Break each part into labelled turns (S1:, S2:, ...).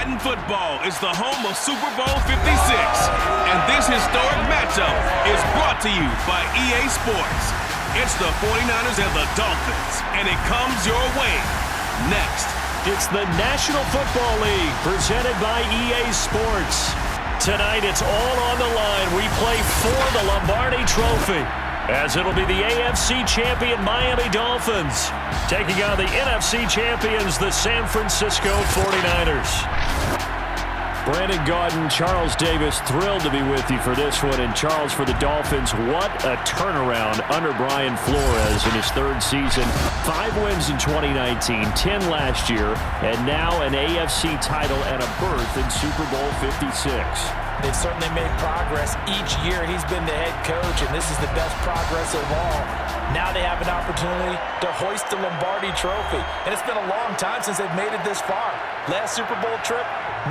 S1: Madden football is the home of Super Bowl 56, and this historic matchup is brought to you by EA Sports. It's the 49ers and the Dolphins, and it comes your way next.
S2: It's the National Football League presented by EA Sports. Tonight it's all on the line. We play for the Lombardi Trophy, as it'll be the AFC champion Miami Dolphins taking on the NFC champions, the San Francisco 49ers. Brandon Gaudin, Charles Davis, thrilled to be with you for this one. And Charles, for the Dolphins, what a turnaround under Brian Flores in his third season. 5 wins in 2019, 10 last year, and now an AFC title and a berth in Super Bowl 56.
S3: They've certainly made progress each year. He's been the head coach, and this is the best progress of all. Now they have an opportunity to hoist the Lombardi Trophy. And it's been a long time since they've made it this far. Last Super Bowl trip,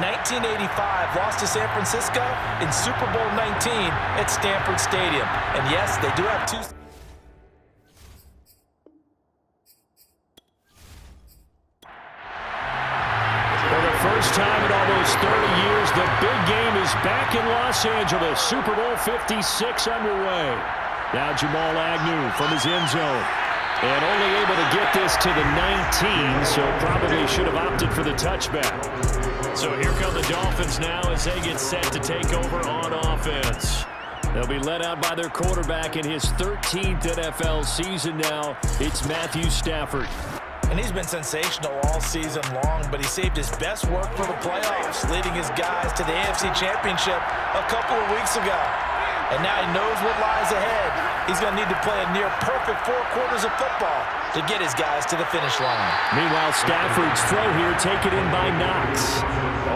S3: 1985, lost to San Francisco in Super Bowl 19 at Stanford Stadium. And yes, they do have 2...
S2: For the first time in almost 30 years, the big game is back in Los Angeles. Super Bowl 56 underway. Now Jamal Agnew from his end zone. And only able to get this to the 19, so probably should have opted for the touchback. So here come the Dolphins now as they get set to take over on offense. They'll be led out by their quarterback in his 13th NFL season now. It's Matthew Stafford.
S3: And he's been sensational all season long, but he saved his best work for the playoffs, leading his guys to the AFC Championship a couple of weeks ago. And now he knows what lies ahead. He's going to need to play a near-perfect 4 quarters of football to get his guys to the finish line.
S2: Meanwhile, Stafford's throw here taken in by Knox.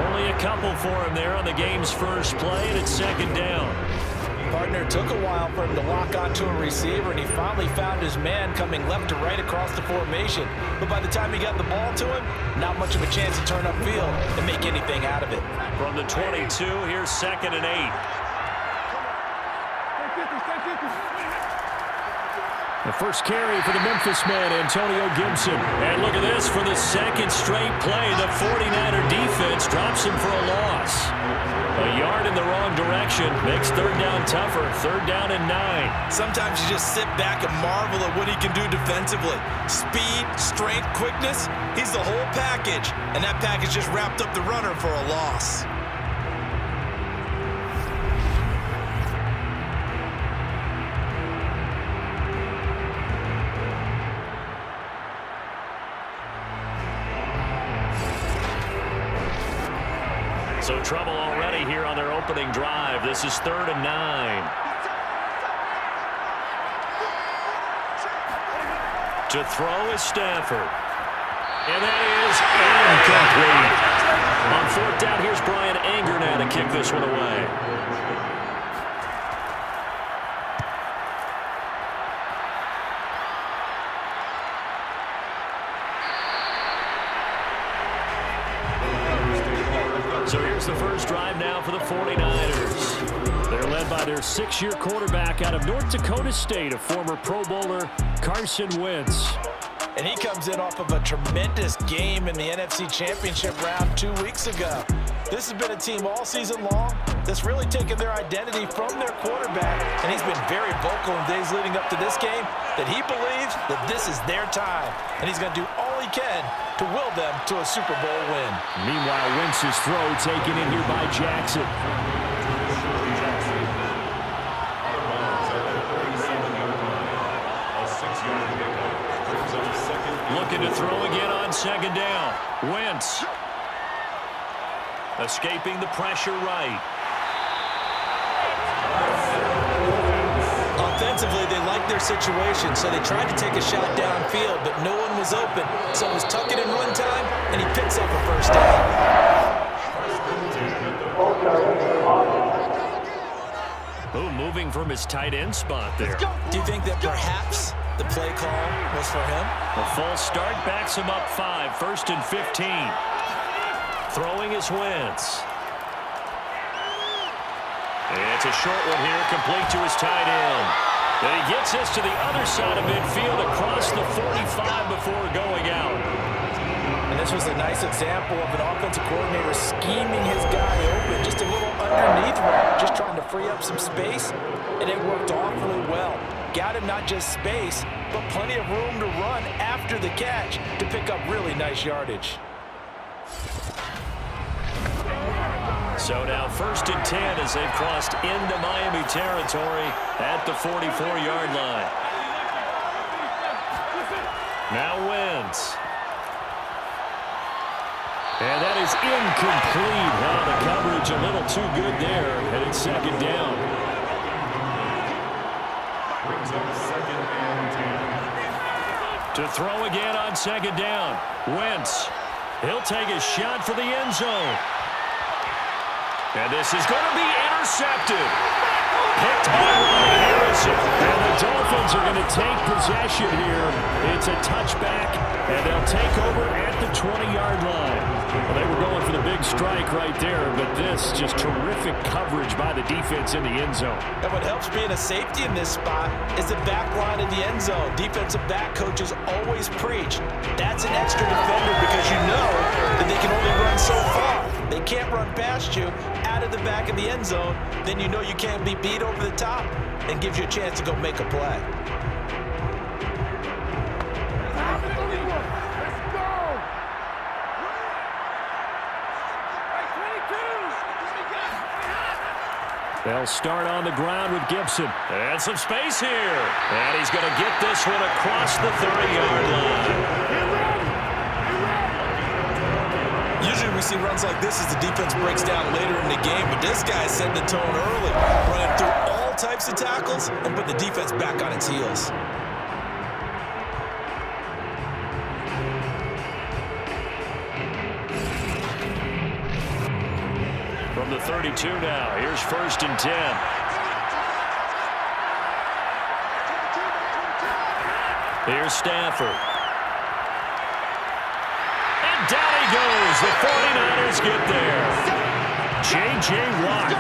S2: Only a couple for him there on the game's first play, and it's second down.
S3: Partner, took a while for him to lock onto a receiver, and he finally found his man coming left to right across the formation. But by the time he got the ball to him, not much of a chance to turn upfield and make anything out of it.
S2: From the 22, here's 2nd and 8. The first carry for the Memphis man, Antonio Gibson. And look at this, for the second straight play, the 49er defense drops him for a loss. A yard in the wrong direction makes third down tougher. 3rd down and 9.
S3: Sometimes you just sit back and marvel at what he can do defensively. Speed, strength, quickness, he's the whole package. And that package just wrapped up the runner for a loss.
S2: So trouble already here on their opening drive. This is 3rd and 9. To throw is Stafford. And that is incomplete. On 4th down, here's Brian Anger now to kick this one away. So here's the first drive now for the 49ers. They're led by their 6-year quarterback out of North Dakota State, a former Pro Bowler, Carson Wentz.
S3: And he comes in off of a tremendous game in the NFC Championship round 2 weeks ago. This has been a team all season long that's really taken their identity from their quarterback, and he's been very vocal in days leading up to this game that he believes that this is their time, and he's going to do all he can to will them to a Super Bowl win.
S2: Meanwhile, Wentz's throw taken in here by Jackson. Looking to throw again on 2nd down. Wentz escaping the pressure right.
S3: Offensively, they liked their situation, so they tried to take a shot downfield, but no one was open. So it was tuck it and run time, and he picks up a first down.
S2: Oh, moving from his tight end spot there.
S3: Do you think that perhaps the play call was for him?
S2: A false start backs him up 5, 1st and 15. Throwing is Wentz. It's a short one here, complete to his tight end. And he gets this to the other side of midfield across the 45 before going out.
S3: And This was a nice example of an offensive coordinator scheming his guy open, just a little underneath route, just trying to free up some space, and it worked awfully well. Got him not just space, but plenty of room to run after the catch to pick up really nice yardage.
S2: So now 1st and 10 as they've crossed into Miami territory at the 44-yard line. Now Wentz. And that is incomplete. Now the coverage a little too good there, and it's 2nd down.
S4: Brings up 2nd and 10.
S2: To throw again on 2nd down. Wentz. He'll take a shot for the end zone. And this is going to be intercepted. Picked by Ronnie Harrison. And the Dolphins are going to take possession here. It's a touchback, and they'll take over at the 20-yard line. Well, they were going for the big strike right there, but this just terrific coverage by the defense in the end zone.
S3: And what helps being a safety in this spot is the back line of the end zone. Defensive back coaches always preach. That's an extra defender because you know that they can only run so far. They can't run past you out of the back of the end zone. Then you know you can't be beat over the top and gives you a chance to go make a play.
S2: They'll start on the ground with Gibson. And some space here. And he's going to get this one across the 30-yard line.
S3: Usually we see runs like this as the defense breaks down later in the game, but this guy set the tone early, running through all types of tackles and put the defense back on its heels.
S2: From the 32 now, here's 1st and 10. Here's Stafford. And down he goes. The 49ers get there. J.J. Watt.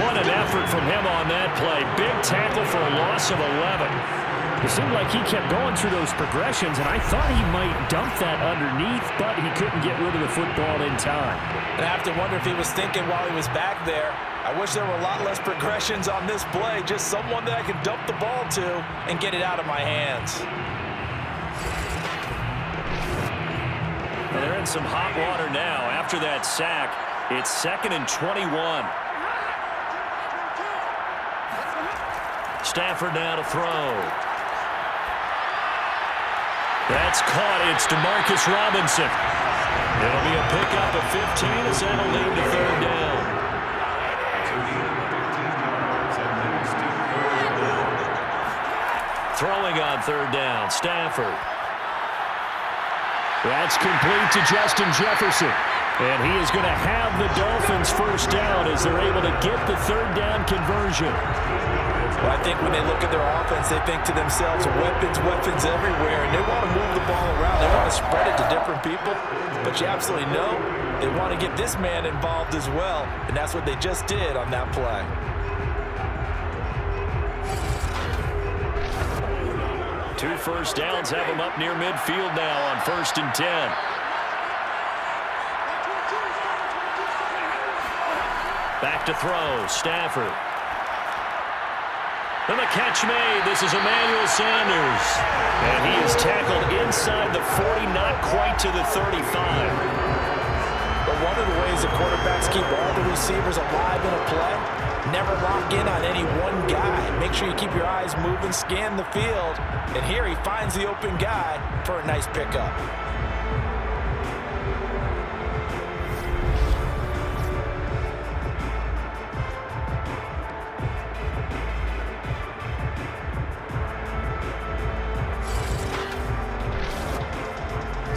S2: What an effort from him on that play. Big tackle for a loss of 11.
S5: It seemed like he kept going through those progressions, and I thought he might dump that underneath, but he couldn't get rid of the football in time.
S3: And I have to wonder if he was thinking while he was back there, I wish there were a lot less progressions on this play, just someone that I could dump the ball to and get it out of my hands.
S2: Well, they're in some hot water now. After that sack, it's 2nd and 21. Stafford now to throw. That's caught. It's DeMarcus Robinson. It'll be a pickup of 15 as that'll lead to 3rd down. Throwing on 3rd down, Stafford. That's complete to Justin Jefferson. And he is going to have the Dolphins 1st down as they're able to get the 3rd down conversion.
S3: Well, I think when they look at their offense, they think to themselves, weapons, weapons everywhere, and they want to move the ball around. They want to spread it to different people, but you absolutely know they want to get this man involved as well, and that's what they just did on that play.
S2: Two 1st downs have them up near midfield now on 1st and 10. Back to throw, Stafford. And the catch made. This is Emmanuel Sanders. And he is tackled inside the 40, not quite to the 35.
S3: But one of the ways the quarterbacks keep all the receivers alive in a play, never lock in on any one guy. Make sure you keep your eyes moving, scan the field. And here he finds the open guy for a nice pickup.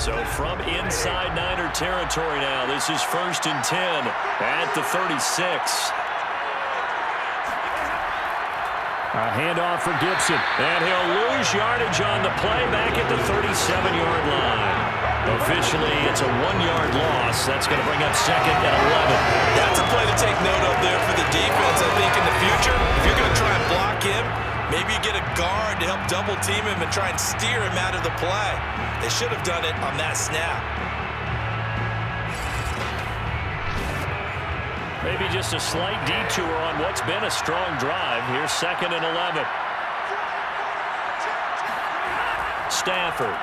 S2: So from inside Niner territory now, this is 1st and 10 at the 36.
S5: A handoff for Gibson.
S2: And he'll lose yardage on the play back at the 37-yard line. Officially, it's a 1-yard loss. That's going to bring up 2nd and 11.
S3: That's a play to take note of there for the defense. I think in the future, if you're going to try and block him, maybe you get a guard to help double team him and try and steer him out of the play. They should have done it on that snap.
S2: Maybe just a slight detour on what's been a strong drive. Here's 2nd and 11. Stafford.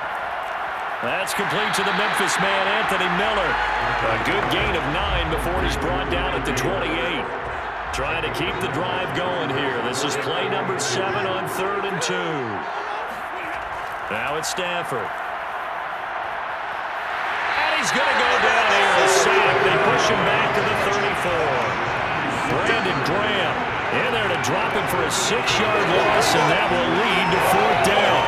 S2: That's complete to the Memphis man, Anthony Miller. A good gain of 9 before he's brought down at the 28. Trying to keep the drive going here. This is play number 7 on 3rd and 2. Now it's Stafford. And he's going to go down here. A sack. They push him back to the 34. Brandon Graham in there to drop him for a 6-yard loss, and that will lead to 4th down.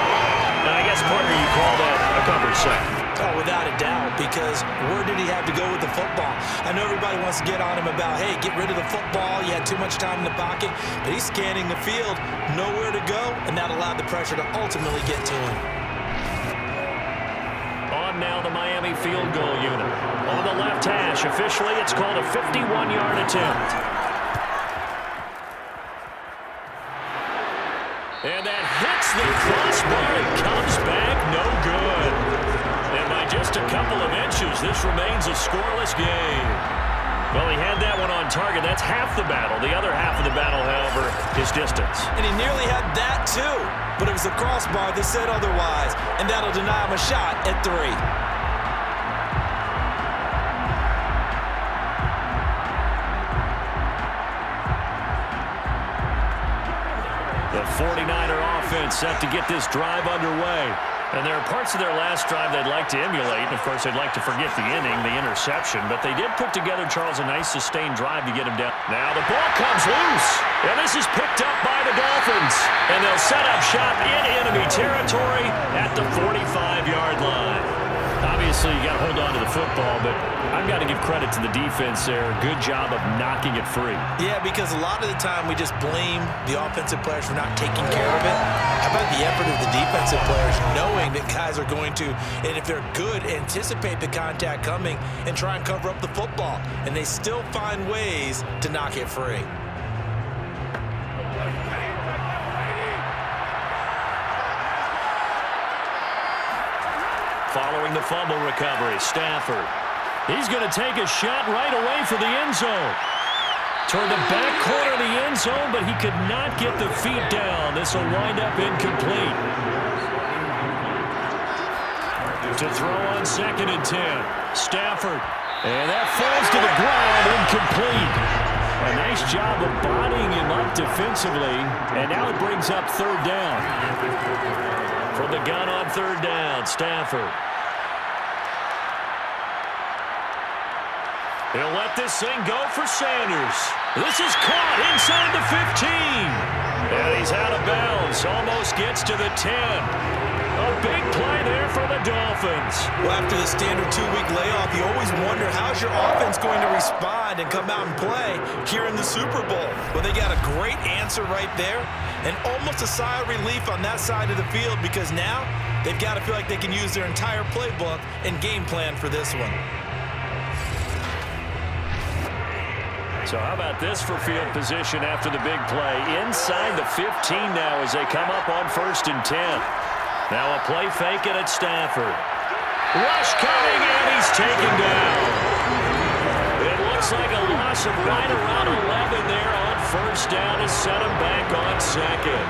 S2: Now, I guess, partner, you call that a covered sack.
S3: Oh, without a doubt, because where did he have to go with the football? I know everybody wants to get on him about, hey, get rid of the football. You had too much time in the pocket. But he's scanning the field, nowhere to go, and that allowed the pressure to ultimately get to him.
S2: On now the Miami field goal unit. On the left hash, officially, it's called a 51-yard attempt. And that hits the crossbar and comes back no good. And by just a couple of inches, this remains a scoreless game. Well, he had that one on target. That's half the battle. The other half of the battle, however, is distance.
S3: And he nearly had that, too. But it was the crossbar that said otherwise. And that'll deny him a shot at 3.
S2: The 49er offense set to get this drive underway. And there are parts of their last drive they'd like to emulate. And, of course, they'd like to forget the inning, the interception. But they did put together, Charles, a nice sustained drive to get him down. Now the ball comes loose. And this is picked up by the Dolphins. And they'll set up shop in enemy territory at the 45-yard line. Obviously, you got to hold on to the football, but I've got to give credit to the defense there. Good job of knocking it free.
S3: Yeah, because a lot of the time we just blame the offensive players for not taking care of it. How about the effort of the defensive players knowing that guys are going to, and if they're good, anticipate the contact coming and try and cover up the football. And they still find ways to knock it free.
S2: Following the fumble recovery, Stafford. He's going to take a shot right away for the end zone. Toward the back corner of the end zone, but he could not get the feet down. This will wind up incomplete. To throw on 2nd and 10. Stafford. And that falls to the ground, incomplete. A nice job of bodying him up defensively. And now it brings up 3rd down. From the gun on 3rd down, Stafford. He'll let this thing go for Sanders. This is caught inside the 15. And he's out of bounds. Almost gets to the 10. A big play there for the Dolphins.
S3: Well, after the standard 2-week layoff, you always wonder how's your offense going to respond and come out and play here in the Super Bowl. Well, they got a great answer right there and almost a sigh of relief on that side of the field because now they've got to feel like they can use their entire playbook and game plan for this one.
S2: So how about this for field position after the big play? Inside the 15 now as they come up on 1st and 10. Now a play fake it at Stafford. Rush coming, and he's taken down. It looks like a loss of right around 11 there on 1st down to set him back on 2nd.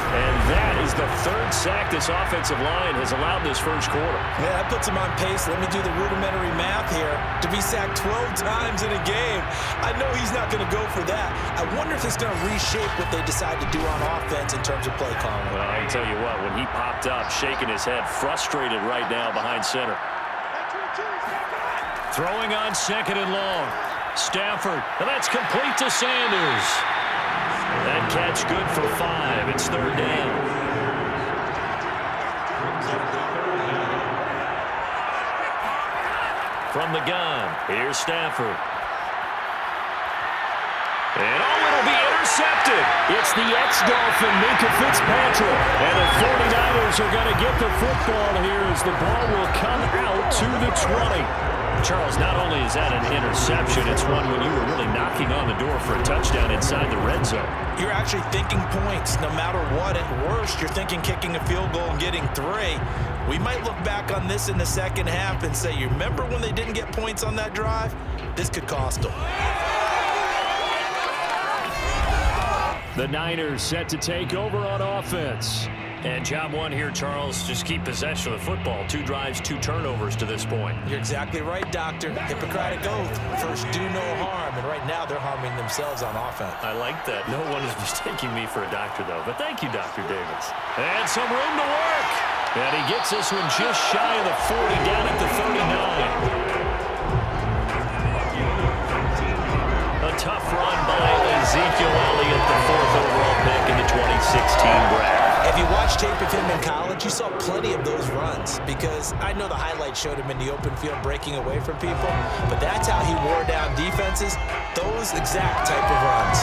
S2: And that is the 3rd sack this offensive line has allowed this first quarter.
S3: Yeah, that puts him on pace. Let me do the rudimentary math here. To be sacked 12 times in a game, I know he's not going to go for that. I wonder if it's going to reshape what they decide to do on offense in terms of play calling.
S2: Well, I can tell you what, when he popped up, shaking his head, frustrated right now behind center. Throwing on 2nd and long. Stafford, and that's complete to Sanders. That catch good for 5. It's 3rd down. From the gun, here's Stafford. And it'll be intercepted. It's the ex-Dolphin, Minka Fitzpatrick. And the 49ers are going to get the football here as the ball will come out to the 20. Charles, not only is that an interception, it's one when you were really knocking on the door for a touchdown inside the red zone.
S3: You're actually thinking points no matter what. At worst, you're thinking kicking a field goal and getting 3. We might look back on this in the second half and say, you remember when they didn't get points on that drive? This could cost them.
S2: The Niners set to take over on offense.
S5: And job one here, Charles, just keep possession of the football. 2 drives, 2 turnovers to this point.
S3: You're exactly right, Doctor. Hippocratic oath. First, do no harm. And right now, they're harming themselves on offense.
S5: I like that. No one is mistaking me for a doctor, though. But thank you, Dr. Davis.
S2: And some room to work. And he gets this one just shy of the 40, down at the 39. A tough run by Ezekiel Elliott, the 4th overall pick in the 2016 draft.
S3: If you watched tape of him in college, you saw plenty of those runs because I know the highlights showed him in the open field breaking away from people, but that's how he wore down defenses, those exact type of runs.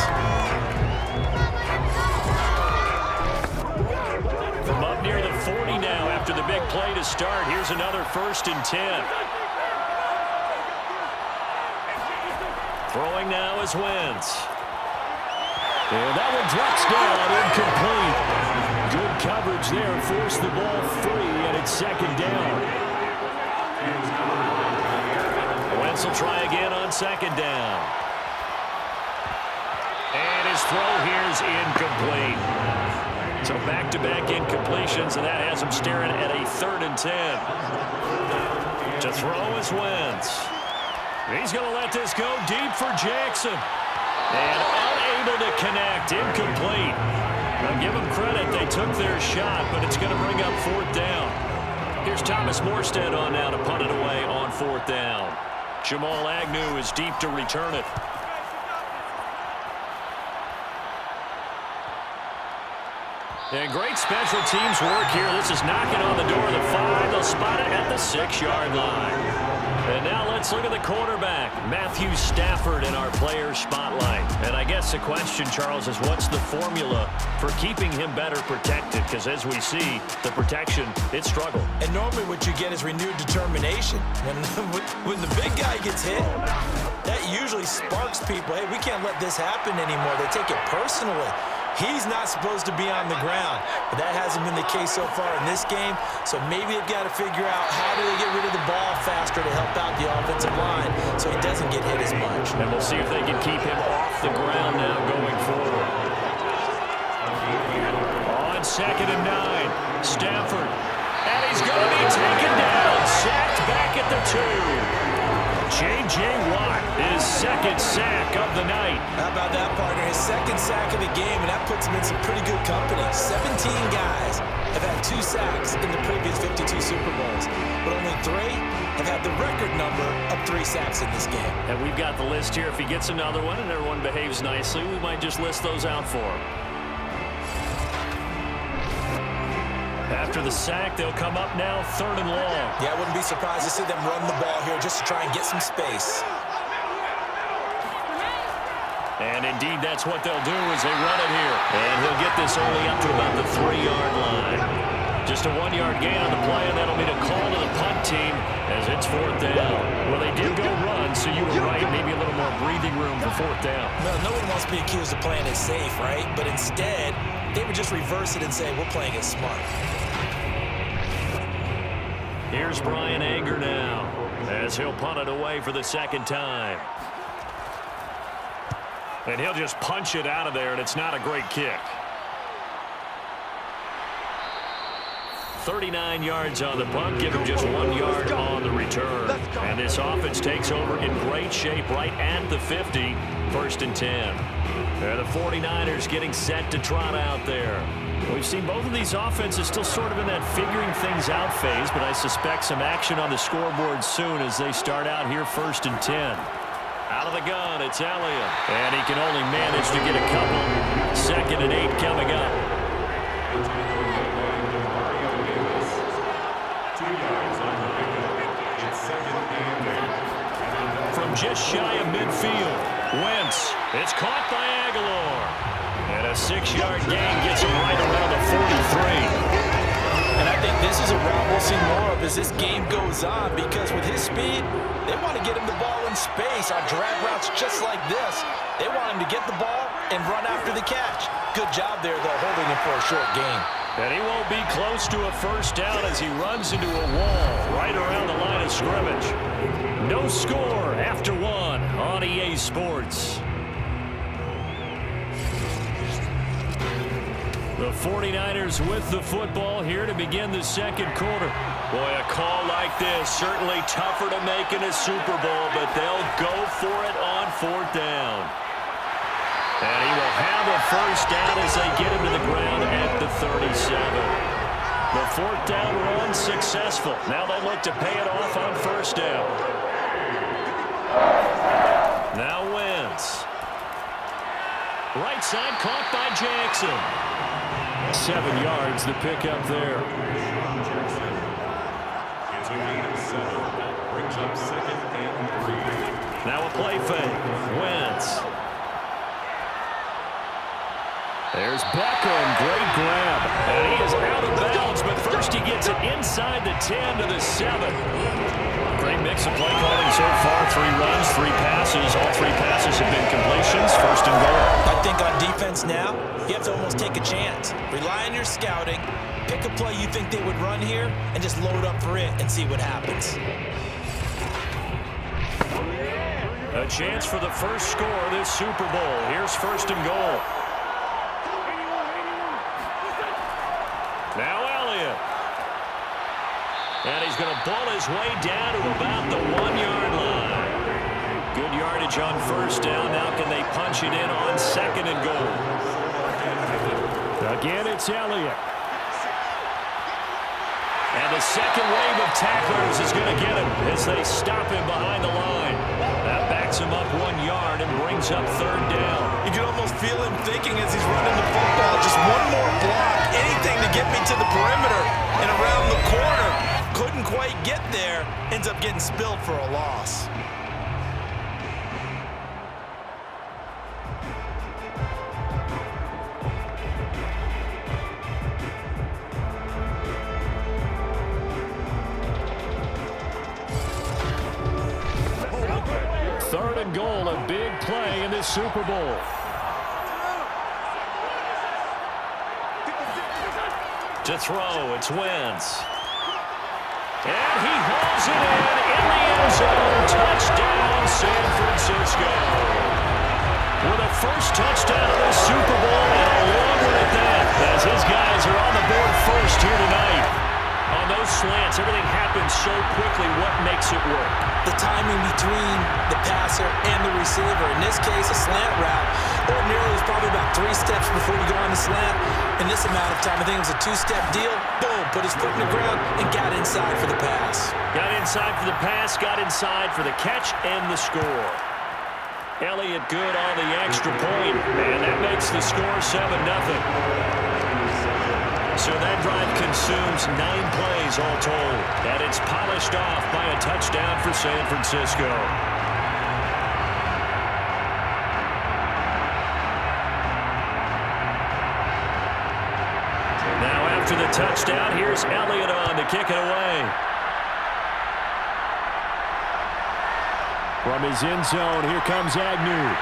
S2: From up near the 40 now after the big play to start, here's another 1st and 10. Throwing now is Wentz. And that one drops down, incomplete. Good coverage there, forced the ball free, and it's 2nd down. Wentz will try again on 2nd down. And his throw here is incomplete. So back-to-back incompletions, and that has him staring at a 3rd and 10. To throw is Wentz. He's going to let this go deep for Jackson. And unable to connect, incomplete. Now give them credit, they took their shot, but it's going to bring up 4th down. Here's Thomas Morstead on now to punt it away on 4th down. Jamal Agnew is deep to return it. And great special teams work here. This is knocking on the door of the 5. They'll spot it at the 6-yard line. And now let's look at the quarterback, Matthew Stafford, in our player spotlight. And I guess the question, Charles, is what's the formula for keeping him better protected? Because as we see, the protection, it struggled.
S3: And normally what you get is renewed determination. When the big guy gets hit, that usually sparks people. Hey, we can't let this happen anymore. They take it personally. He's not supposed to be on the ground, but that hasn't been the case so far in this game. So maybe they've got to figure out how do they get rid of the ball faster to help out the offensive line so he doesn't get hit as much.
S2: And we'll see if they can keep him off the ground now going forward. On 2nd and 9, Stafford. And he's going to be taken down, sacked back at the 2. J.J. Watt, his 2nd sack of the night.
S3: How about that, partner? His 2nd sack of the game, and that puts him in some pretty good company. 17 guys have had 2 sacks in the previous 52 Super Bowls, but only 3 have had the record number of 3 sacks in this game.
S2: And we've got the list here. If he gets another one and everyone behaves nicely, we might just list those out for him. After the sack, they'll come up now 3rd and long.
S3: Yeah, I wouldn't be surprised to see them run the ball here just to try and get some space.
S2: And indeed, that's what they'll do as they run it here. And he'll get this only up to about the 3-yard line. Just a 1-yard gain on the play, and that'll be the call to the punt team as it's 4th down. Well, they did go run, so you were right. Maybe a little more breathing room for 4th down.
S3: No one wants to be accused of playing it safe, right? But instead, they would just reverse it and say, we're playing it smart.
S2: Here's Brian Anger now as he'll punt it away for the 2nd time. And he'll just punch it out of there, and it's not a great kick. 39 yards on the punt, give him just 1 yard on the return. And this offense takes over in great shape right at the 50, 1st and 10. And the 49ers getting set to trot out there. We've seen both of these offenses still sort of in that figuring things out phase, but I suspect some action on the scoreboard soon as they start out here 1st and 10. Out of the gun, it's Elliott. And he can only manage to get a couple. 2nd and 8 coming up. From just shy of midfield, Wentz. It's caught by Aguilar. And a 6-yard gain gets him right around the 43.
S3: And I think this is a route we'll see more of as this game goes on, because with his speed, they want to get him the ball in space on drag routes just like this. They want him to get the ball and run after the catch. Good job there, though, holding him for a short gain.
S2: And he won't be close to a 1st down as he runs into a wall right around the line of scrimmage. No score after 1 on EA Sports. The 49ers with the football here to begin the second quarter. Boy, a call like this, certainly tougher to make in a Super Bowl, but they'll go for it on fourth down. And he will have a first down as they get him to the ground at the 37. The fourth down run successful. Now they look to pay it off on first down. Now Wentz. Right side caught by Jackson. 7 yards, the pickup there.
S4: Is a gain of 7. Brings up 2nd and 3.
S2: Now a play fake. Wentz. There's Beckham. Great grab. And he is out of bounds, but first he gets it inside the 10 to the 7. Great mix of play calling so far. 3 runs, 3 passes. All 3 passes have been completions. First and goal.
S3: I think on defense now, you have to almost take a chance. Rely on your scouting. Pick a play you think they would run here and just load up for it and see what happens.
S2: A chance for the first score of this Super Bowl. Here's first and goal. Now Elliott. And he's going to ball his way down to about the 1-yard line. Good yardage on first down. Now can they punch it in on second and goal?
S5: Again, it's Elliott.
S2: And the second wave of tacklers is going to get him as they stop him behind the line. That backs him up 1 yard and brings up third down.
S3: You can almost feel him thinking as he's running the football, just one more block, anything to get me to the perimeter and around the corner. Couldn't quite get there, ends up getting spilled for a loss.
S5: Third and goal, a big play in this Super Bowl.
S2: To throw, it's Wentz. And he hauls it in the end zone. Touchdown, San Francisco. With a first touchdown of the Super Bowl and a long one at that, as his guys are on the board first here tonight. On those slants, everything happens so quickly. What makes it work?
S3: The timing between the passer and the receiver. In this case, a slant route. Ordinarily, it's probably about 3 steps before you go on the slant. In this amount of time, I think it was a 2-step deal. Boom, put his foot in the ground and got inside for the pass.
S2: Got inside for the pass, got inside for the catch and the score. Elliott good on the extra point, and that makes the score 7-0. So that drive consumes 9 plays all told, and it's polished off by a touchdown for San Francisco. Now after the touchdown, here's Elliott on to kick it away.
S5: From his end zone, here comes Agnew.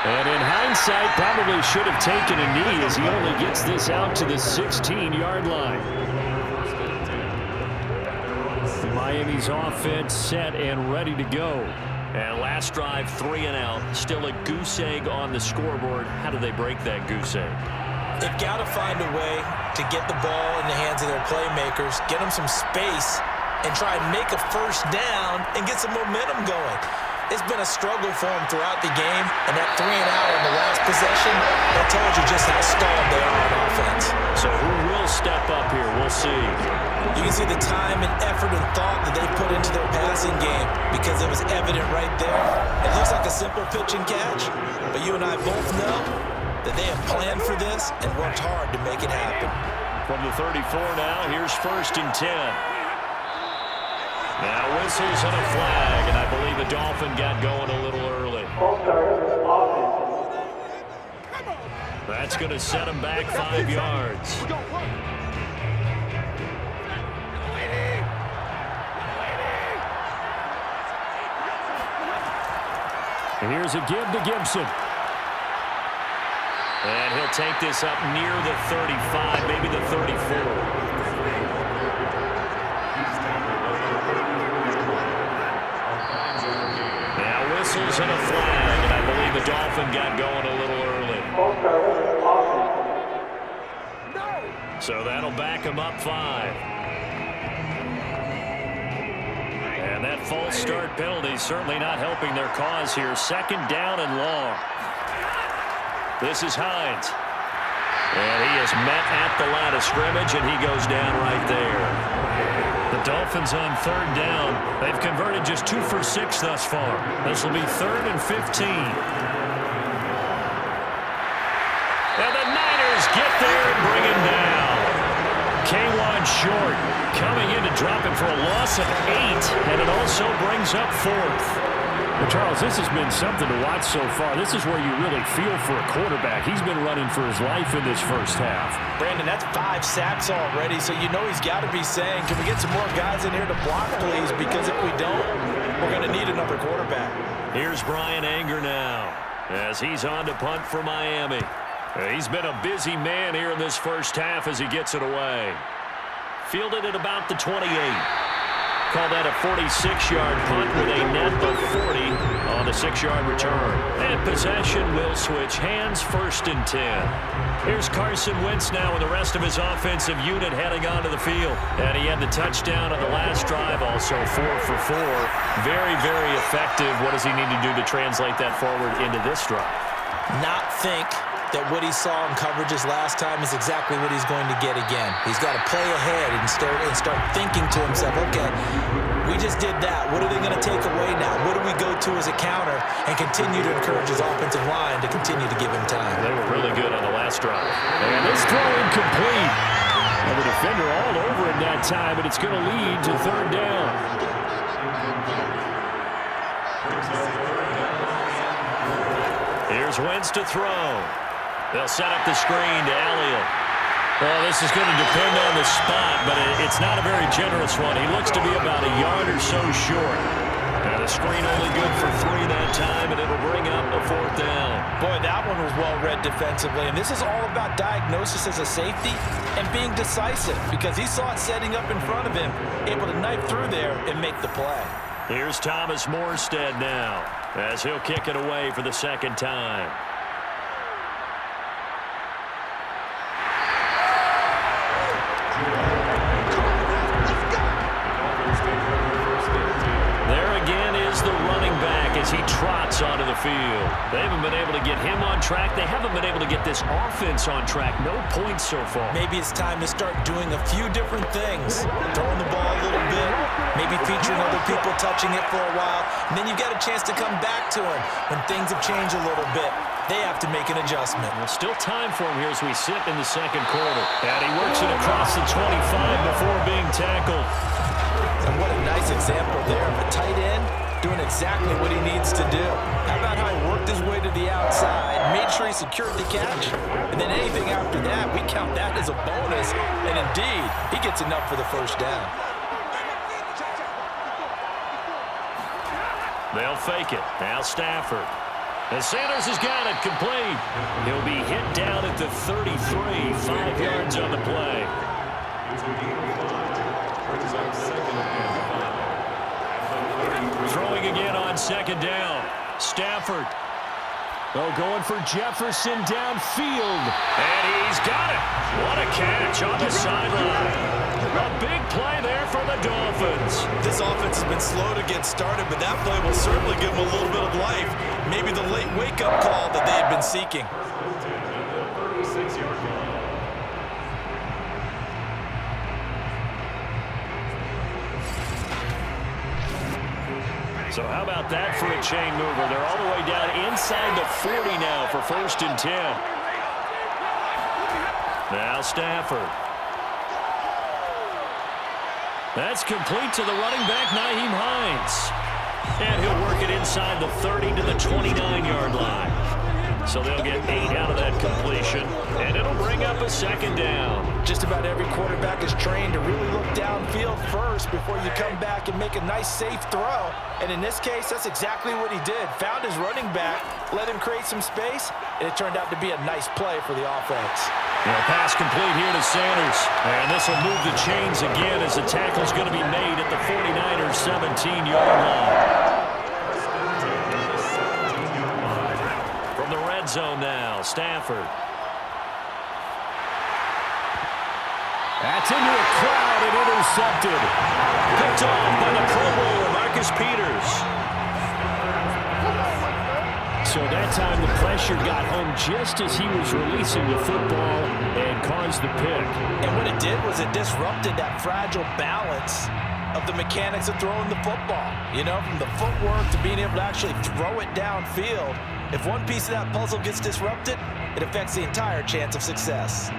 S5: And in hindsight, probably should have taken a knee as he only gets this out to the 16-yard line. Miami's offense set and ready to go.
S2: And last drive, 3 and out. Still a goose egg on the scoreboard. How do they break that goose egg?
S3: They've got to find a way to get the ball in the hands of their playmakers, get them some space, and try and make a first down and get some momentum going. It's been a struggle for them throughout the game, and that 3 and out on the last possession, that tells you just how stalled they are on offense.
S2: So who will step up here? We'll see.
S3: You can see the time and effort and thought that they put into their passing game because it was evident right there. It looks like a simple pitch and catch, but you and I both know that they have planned for this and worked hard to make it happen.
S2: From the 34 now, here's first and 10. Now whistles and a flag, and I believe the Dolphin got going a little early. That's going to set him back 5 yards.
S5: And here's a give to Gibson.
S2: And he'll take this up near the 35, maybe the 34. Whistles and a flag, and I believe the Dolphin got going a little early. So that'll back him up 5. And that false start penalty certainly not helping their cause here. 2nd down and long. This is Hines. And he is met at the line of scrimmage, and he goes down right there. The Dolphins on 3rd down. They've converted just 2 for 6 thus far. This will be 3rd and 15. And the Niners get there and bring him down. K1 short, coming in to drop him for a loss of 8, and it also brings up 4th.
S5: Well, Charles, this has been something to watch so far. This is where you really feel for a quarterback. He's been running for his life in this first half.
S3: Brandon, that's 5 sacks already, so you know he's got to be saying, can we get some more guys in here to block, please? Because if we don't, we're going to need another quarterback.
S2: Here's Brian Anger now as he's on to punt for Miami. He's been a busy man here in this first half as he gets it away. Fielded at about the 28. Call that a 46-yard punt with a net of 40 on the 6-yard return. And possession will switch hands, 1st and 10. Here's Carson Wentz now with the rest of his offensive unit heading onto the field. And he had the touchdown on the last drive, also 4 for 4. Very, very effective. What does he need to do to translate that forward into this drive?
S3: Not think that what he saw in coverages last time is exactly what he's going to get again. He's got to play ahead and start thinking to himself, okay, we just did that. What are they going to take away now? What do we go to as a counter? And continue to encourage his offensive line to continue to give him time.
S2: They were really good on the last drive.
S5: And this throw incomplete. And the defender all over it that time, but it's going to lead to 3rd down.
S2: Here's Wentz to throw. They'll set up the screen to Elliott. Well, this is going to depend on the spot, but it's not a very generous one. He looks to be about a yard or so short. And the screen only good for 3 that time, and it'll bring up a 4th down.
S3: Boy, that one was well read defensively, and this is all about diagnosis as a safety and being decisive because he saw it setting up in front of him, able to knife through there and make the play.
S2: Here's Thomas Morstead now as he'll kick it away for the 2nd time. As he trots onto the field. They haven't been able to get him on track. They haven't been able to get this offense on track. No points so far.
S3: Maybe it's time to start doing a few different things. Throwing the ball a little bit, maybe featuring other people touching it for a while, and then you've got a chance to come back to him when things have changed a little bit. They have to make an adjustment.
S2: Well, still time for him here as we sit in the 2nd quarter. And he works it across the 25 before being tackled.
S3: And what a nice example there of a tight end doing exactly what he needs to do. How about how he worked his way to the outside, made sure he secured the catch, and then anything after that, we count that as a bonus, and indeed, he gets enough for the 1st down.
S2: They'll fake it. Now Stafford. And Sanders has got it complete. He'll be hit down at the 33, 5 yards on the play. Throwing again on 2nd down. Stafford. Oh, going for Jefferson downfield. And he's got it. What a catch on the sideline. A big play there for the Dolphins.
S3: This offense has been slow to get started, but that play will certainly give them a little bit of life. Maybe the late wake-up call that they had been seeking.
S2: So how about that for a chain mover? They're all the way down inside the 40 now for 1st and 10. Now Stafford. That's complete to the running back, Nyheim Hines. And he'll work it inside the 30 to the 29-yard line. So they'll get 8 out of that completion, and it'll bring up a 2nd down.
S3: Just about every quarterback is trained to really look downfield first before you come back and make a nice, safe throw. And in this case, that's exactly what he did. Found his running back, let him create some space, and it turned out to be a nice play for the offense.
S2: Well, pass complete here to Sanders. And this will move the chains again as the tackle's going to be made at the 49ers' 17-yard line. From the red zone now, Stafford.
S5: That's into a crowd and intercepted.
S2: Picked off by the Pro Bowler, Marcus Peters.
S5: So that time the pressure got home just as he was releasing the football and caused the pick.
S3: And what it did was it disrupted that fragile balance of the mechanics of throwing the football. You know, from the footwork to being able to actually throw it downfield. If one piece of that puzzle gets disrupted, it affects the entire chance of success.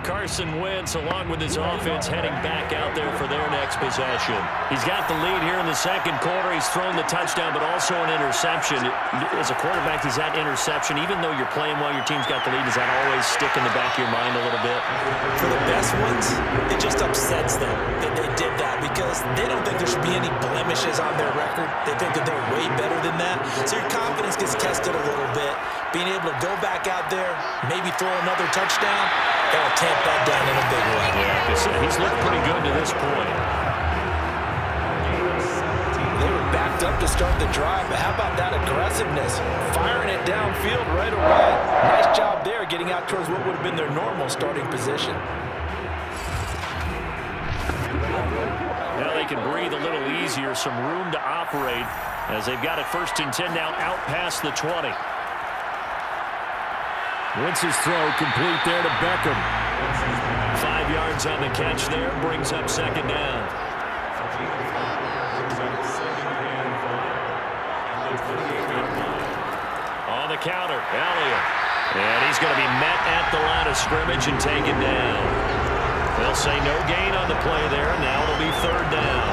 S2: Carson Wentz, along with his offense, heading back out there for their next possession. He's got the lead here in the second quarter. He's thrown the touchdown, but also an interception. As a quarterback, he's had interception. Even though you're playing while your team's got the lead, does that always stick in the back of your mind a little bit?
S3: For the best ones, it just upsets them that they did that because they don't think there should be any blemishes on their record. They think that they're way better than that. So your confidence gets tested a little bit. Being able to go back out there, maybe throw another touchdown, that'll tamp that down in a big way.
S2: Yeah, he's looked pretty good to this point.
S3: They were backed up to start the drive, but how about that aggressiveness? Firing it downfield right away. Nice job there getting out towards what would have been their normal starting position.
S2: Now they can breathe a little easier, some room to operate as they've got it 1st and 10 now out past the 20.
S5: Wentz's throw complete there to Beckham.
S2: 5 yards on the catch there, brings up 2nd down. On the counter, Elliott. And he's going to be met at the line of scrimmage and taken down. They'll say no gain on the play there, and now it'll be 3rd down.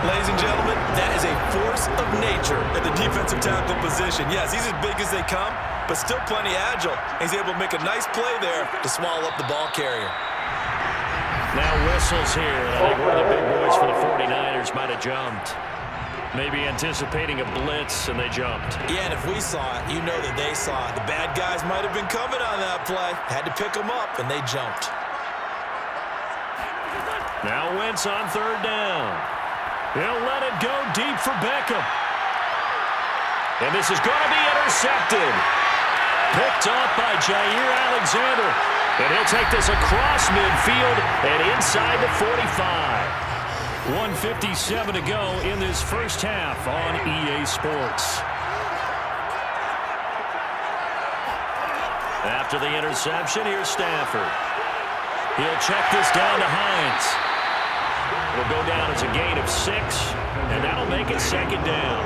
S3: Ladies and gentlemen, that is a force of nature at the defensive tackle position. Yes, he's as big as they come, but still plenty agile. He's able to make a nice play there to swallow up the ball carrier.
S2: Now whistles here, and I think one of the big boys for the 49ers might have jumped. Maybe anticipating a blitz, and they jumped.
S3: Yeah, and if we saw it, you know that they saw it. The bad guys might have been coming on that play. Had to pick them up, and they jumped.
S2: Now Wentz on 3rd down. He'll let it go deep for Beckham. And this is going to be intercepted. Picked off by Jair Alexander. And he'll take this across midfield and inside the 45. 1:57 to go in this first half on EA Sports. After the interception, here's Stafford. He'll check this down to Hines. It'll go down as a gain of 6, and that'll make it 2nd down.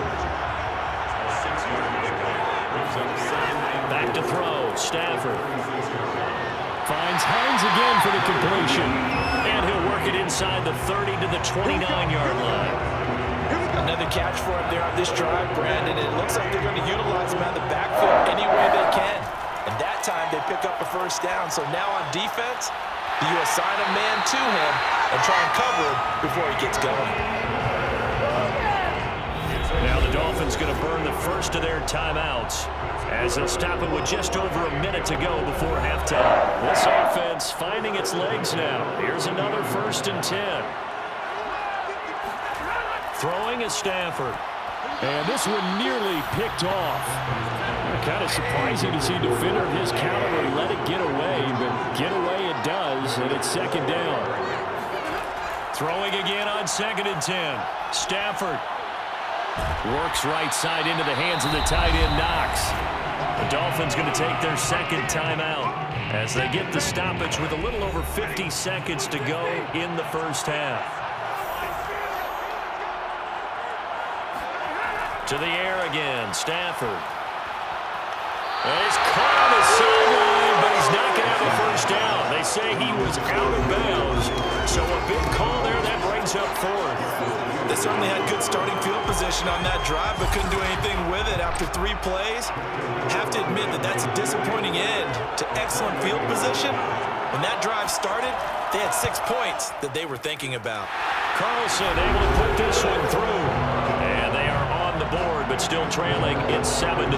S2: Back to throw, Stafford.
S5: Finds Hines again for the completion.
S2: And he'll work it inside the 30 to the 29-yard line.
S3: Another catch for him there on this drive, Brandon. It looks like they're going to utilize him out of the backfield any way they can. And that time they pick up a 1st down. So now on defense, you assign a man to him and try and cover him before he gets going.
S2: Now the Dolphins going to burn the first of their timeouts as they'll stop it with just over a minute to go before halftime. This offense finding its legs now. Here's another 1st and 10. Throwing is Stafford.
S5: And this one nearly picked off. Kind of surprising to see a defender of his caliber let it get away, but get away it does, and it's 2nd down.
S2: Throwing again on 2nd and 10. Stafford works right side into the hands of the tight end, Knox. The Dolphins going to take their 2nd timeout as they get the stoppage with a little over 50 seconds to go in the first half. To the air again, Stafford. And he's caught on the sideline, but he's not going to have a 1st down. They say he was out of bounds, so a big call there that brings up 4th.
S3: They certainly had good starting field position on that drive, but couldn't do anything with it after 3 plays. Have to admit that that's a disappointing end to excellent field position. When that drive started, they had 6 points that they were thinking about.
S2: Carlson able to put this one through. And they are on the board, but still trailing. It's 7-3.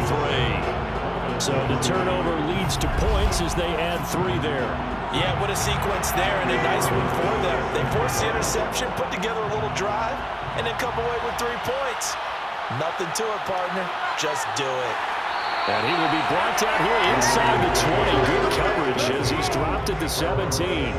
S5: So the turnover leads to points as they add 3 there.
S3: Yeah, what a sequence there, and a nice one for them. They forced the interception, put together a little drive, and then come away with 3 points. Nothing to it, partner. Just do it.
S5: And he will be brought down here inside the 20. Good coverage as he's dropped at the 17.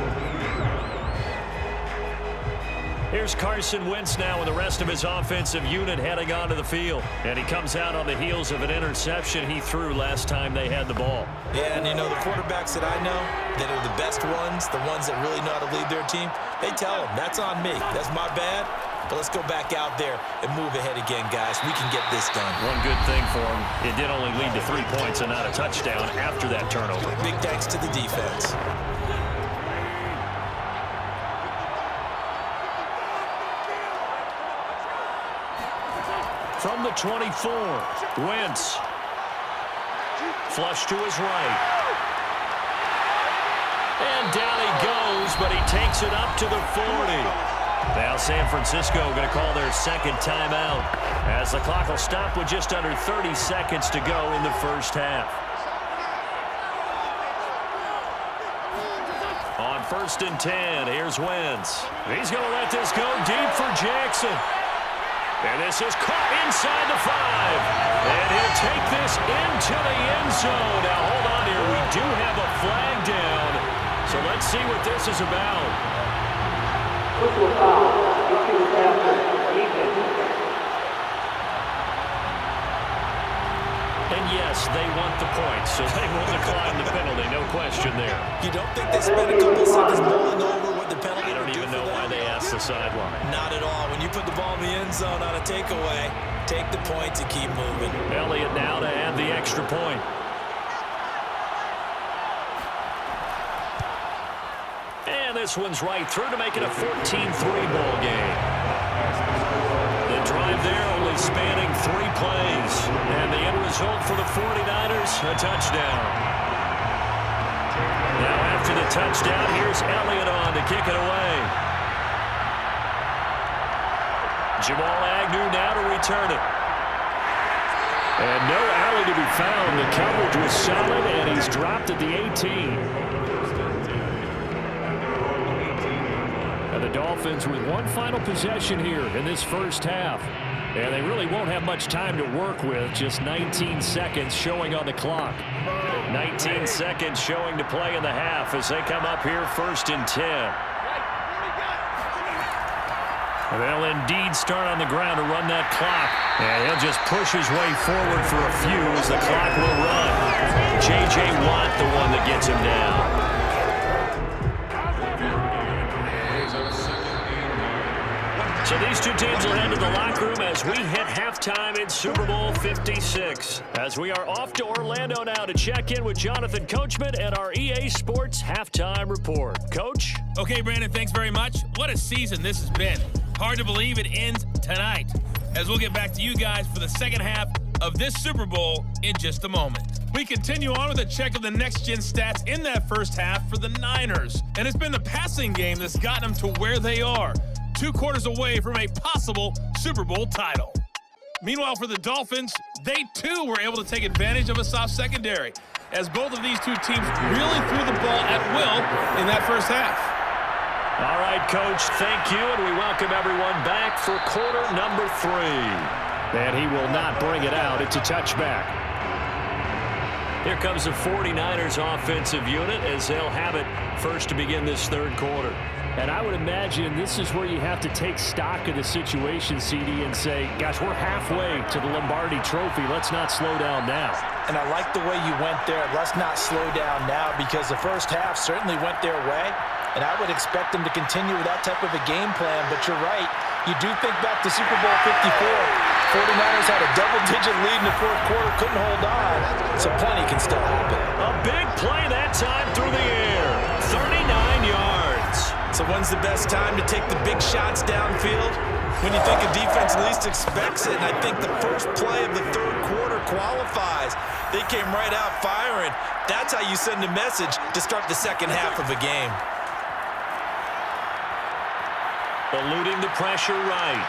S2: Here's Carson Wentz now with the rest of his offensive unit heading onto the field. And he comes out on the heels of an interception he threw last time they had the ball.
S3: Yeah, and you know, the quarterbacks that I know that are the best ones, the ones that really know how to lead their team, they tell them, that's on me. That's my bad. But let's go back out there and move ahead again, guys. We can get this done.
S2: One good thing for him, it did only lead to 3 points and not a touchdown after that turnover.
S3: Big thanks to the defense.
S2: From the 24, Wentz. Flush to his right. And down he goes, but he takes it up to the 40. Now San Francisco going to call their second timeout as the clock will stop with just under 30 seconds to go in the first half. On 1st and 10, here's Wentz. He's going to let this go deep for Jackson. And this is caught inside the 5. And he'll take this into the end zone. Now, hold on here. We do have a flag down. So let's see what this is about. And yes, they want the points, so they will decline the penalty. No question there.
S3: You don't think they spent a couple of seconds mulling over what the penalty
S2: I don't even know why they asked the sideline.
S3: Not at all. When you put the ball in the end zone on a takeaway, take the points and keep moving.
S2: Elliott now to add the extra point. And this one's right through to make it a 14-3 ball game. The drive there only spanning 3 plays. And the end result for the 49ers, a touchdown. Now after the touchdown, here's Elliott on to kick it away. Jamal Agnew now to return it. And no alley to be found. The coverage was solid, and he's dropped at the 18. And the Dolphins with one final possession here in this first half. And they really won't have much time to work with. Just 19 seconds showing on the clock. 19 seconds showing to play in the half as they come up here 1st and 10. They'll indeed start on the ground to run that clock. And he'll just push his way forward for a few as the clock will run. J.J. Watt, the one that gets him down. So these two teams will head to the locker room as we hit halftime in Super Bowl 56. As we are off to Orlando now to check in with Jonathan Coachman and our EA Sports Halftime Report. Coach?
S6: Okay, Brandon, thanks very much. What a season this has been. Hard to believe it ends tonight, as we'll get back to you guys for the second half of this Super Bowl in just a moment. We continue on with a check of the next-gen stats in that first half for the Niners. And it's been the passing game that's gotten them to where they are, 2 quarters away from a possible Super Bowl title. Meanwhile, for the Dolphins, they too were able to take advantage of a soft secondary, as both of these two teams really threw the ball at will in that first half.
S2: All right, Coach, thank you, and we welcome everyone back for quarter number 3. And he will not bring it out. It's a touchback. Here comes the 49ers offensive unit as they'll have it first to begin this third quarter.
S5: And I would imagine this is where you have to take stock of the situation, CD, and say, gosh, we're halfway to the Lombardi Trophy. Let's not slow down now.
S3: And I like the way you went there. Let's not slow down now, because the first half certainly went their way. And I would expect them to continue with that type of a game plan. But you're right. You do think back to Super Bowl 54. 49ers had a double-digit lead in the fourth quarter, couldn't hold on. So plenty can still happen.
S2: A big play that time through the air. 39 yards.
S3: So when's the best time to take the big shots downfield? When you think a defense least expects it. And I think the first play of the third quarter qualifies. They came right out firing. That's how you send a message to start the second half of a game.
S2: Eluding the pressure right.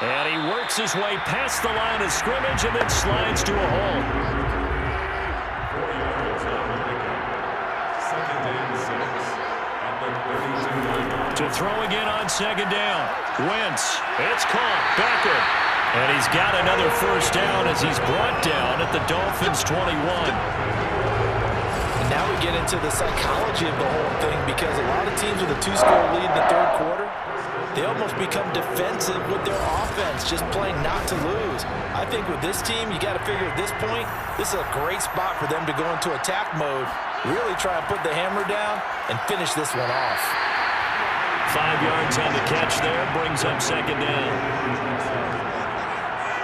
S2: And he works his way past the line of scrimmage and then slides to a hole.
S4: 4 yards on the pickup. 2nd and 6 at the 32-yard line.
S2: To throw again on 2nd down. Wentz. It's caught. Becker. And he's got another first down as he's brought down at the Dolphins' 21.
S3: And now we get into the psychology of the whole thing, because a lot of teams with a 2-score lead in the third quarter, they almost become defensive with their offense, just playing not to lose. I think with this team, you got to figure at this point, this is a great spot for them to go into attack mode, really try and put the hammer down and finish this one off.
S2: 5 yards on the catch there, brings up second down.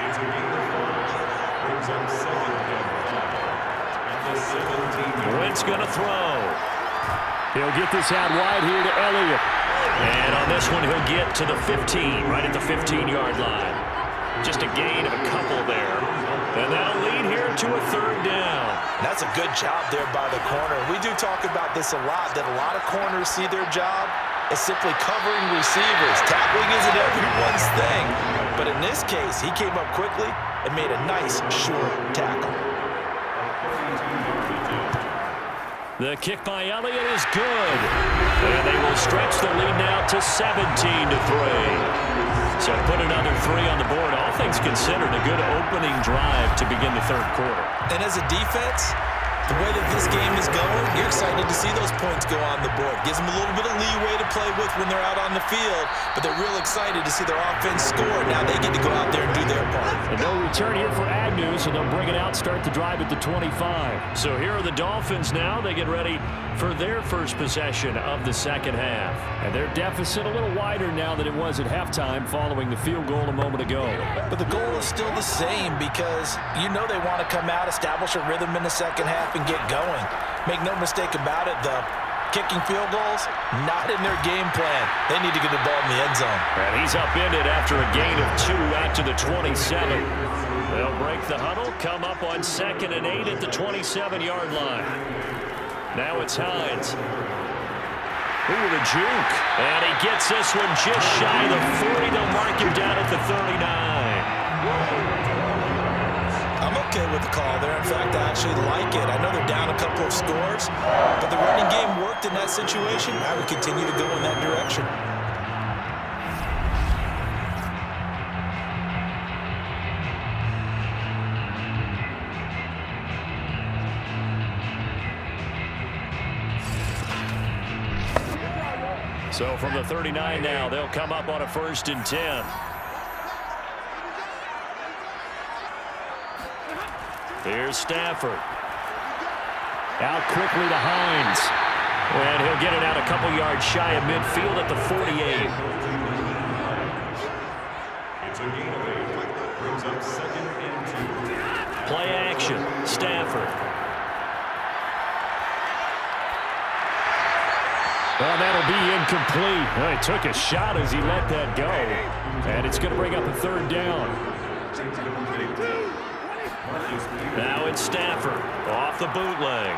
S4: It's a gain of 5. Brings up second and 5. At the 17.
S2: Wentz going to throw. He'll get this out wide here to Elliott. And on this one, he'll get to the 15, right at the 15-yard line. Just a gain of a couple there. And that'll lead here to a third down.
S3: That's a good job there by the corner. We do talk about this a lot, that a lot of corners see their job as simply covering receivers. Tackling isn't everyone's thing. But in this case, he came up quickly and made a nice, short tackle.
S2: The kick by Elliott is good. And they will stretch the lead now to 17-3. So put another 3 on the board. All things considered, a good opening drive to begin the third quarter.
S3: And as a defense, the way that this game is going, you're excited to see those points go on the board. Gives them a little bit of leeway to play with when they're out on the field, but they're real excited to see their offense score. Now they get to go out there and do their part.
S5: And they'll return here for Agnew, so they'll bring it out, start the drive at the 25.
S2: So here are the Dolphins now. They get ready for their first possession of the second half.
S5: And their deficit a little wider now than it was at halftime following the field goal a moment ago.
S3: But the goal is still the same because you know they want to come out, establish a rhythm in the second half, and get going. Make no mistake about it, though. Kicking field goals, not in their game plan. They need to get the ball in the end zone.
S2: And he's upended after a gain of 2 out to the 27. They'll break the huddle, come up on 2nd and 8 at the 27-yard line. Now it's Hines. Ooh, the juke. And he gets this one just shy of the 40. They'll mark him down at the 39.
S3: I'm okay with the call there. In fact, I actually like it. I know they're down a couple of scores, but the running game worked in that situation. I would continue to go in that direction.
S2: So from the 39 now, they'll come up on a 1st and 10. Here's Stafford. Out quickly to Hines. And he'll get it out a couple yards shy of midfield at the 48.
S4: It's a gain of 8. Brings up 2nd and 2.
S2: Play action. Stafford.
S5: Well, that'll be incomplete. Well, he took a shot as he let that go. And it's going to bring up a 3rd down.
S2: Now it's Stafford off the bootleg.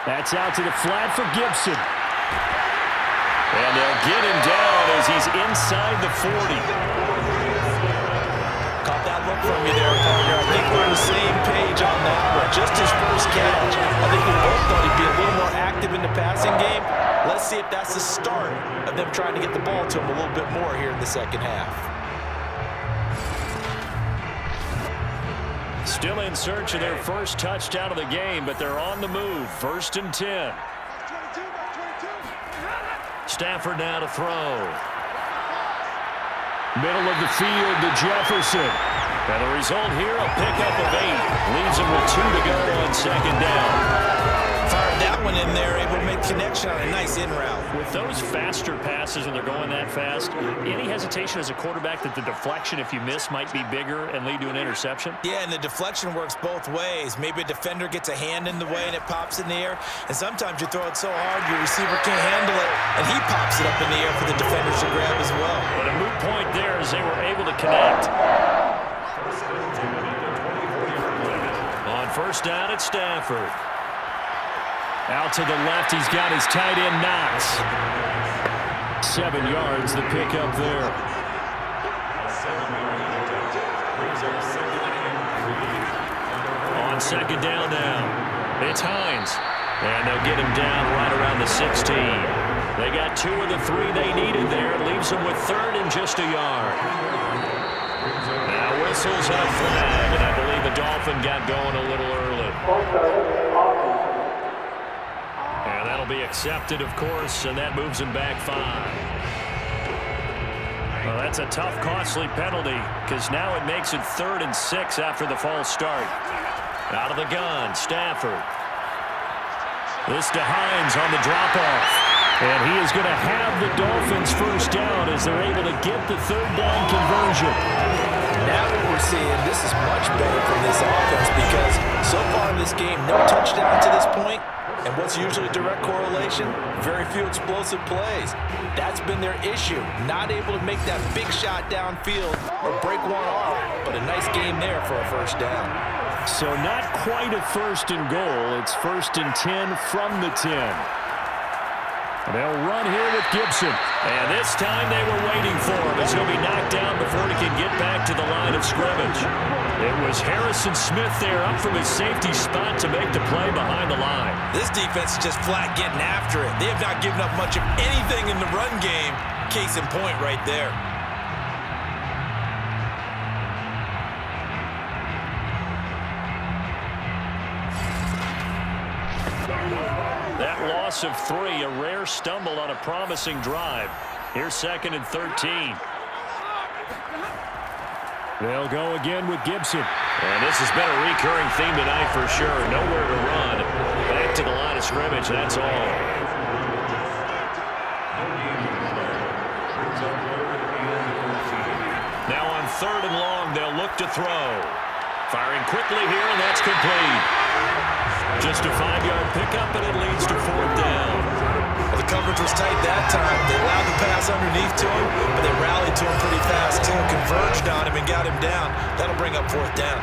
S5: That's out to the flat for Gibson.
S2: And they'll get him down as he's inside the 40.
S3: Caught that look from you there, partner. I think we're on the same page on that one. Just his first catch. I think we both thought he'd be a little more active in the passing game. Let's see if that's the start of them trying to get the ball to him a little bit more here in the second half.
S2: Still in search of their first touchdown of the game, but they're on the move. 1st and 10. Stafford now to throw.
S5: Middle of the field to Jefferson.
S2: And the result here, a pickup of 8. Leaves him with 2 to go on 2nd down.
S3: Fired that one in there, able to make connection on a nice in route.
S2: With those faster passes and they're going that fast, any hesitation as a quarterback that the deflection, if you miss, might be bigger and lead to an interception?
S3: Yeah, and the deflection works both ways. Maybe a defender gets a hand in the way and it pops in the air. And sometimes you throw it so hard your receiver can't handle it, and he pops it up in the air for the defenders to grab as well.
S2: But a moot point there as they were able to connect. On 1st down at Stafford. Out to the left, he's got his tight end, Knox.
S5: 7 yards, the pickup there.
S2: On 2nd down now, it's Hines. And they'll get him down right around the 16. They got 2 of the 3 they needed there. It leaves them with 3rd and just a yard. Now whistles on a flag, and I believe the Dolphin got going a little early. And that'll be accepted, of course, and that moves him back 5. Well, that's a tough, costly penalty because now it makes it 3rd and 6 after the false start. Out of the gun, Stafford. This to Hines on the drop-off. And he is going to have the Dolphins first down as they're able to get the 3rd down conversion.
S3: Now what we're seeing, this is much better from this offense because so far in this game, no touchdown to this point. And what's usually a direct correlation? Very few explosive plays. That's been their issue. Not able to make that big shot downfield or break one off. But a nice game there for a first down.
S5: So not quite a 1st and goal. It's 1st and 10 from the 10. They'll run here with Gibson.
S2: And this time they were waiting for him as he'll be knocked down before he can get back to the line of scrimmage. It was Harrison Smith there up from his safety spot to make the play behind the line.
S3: This defense is just flat getting after it. They have not given up much of anything in the run game. Case in point right there.
S2: That loss of 3, a rare stumble on a promising drive. Here's 2nd and 13.
S5: They'll go again with Gibson.
S2: And this has been a recurring theme tonight for sure. Nowhere to run. Back to the line of scrimmage, that's all. Now on 3rd and long, they'll look to throw. Firing quickly here, and that's complete. Just a 5-yard pickup, and it leads to 4th down.
S3: Well, the coverage was tight that time. They allowed the pass underneath to him, but they rallied to him pretty fast, too. Converged on him and got him down. That'll bring up 4th down.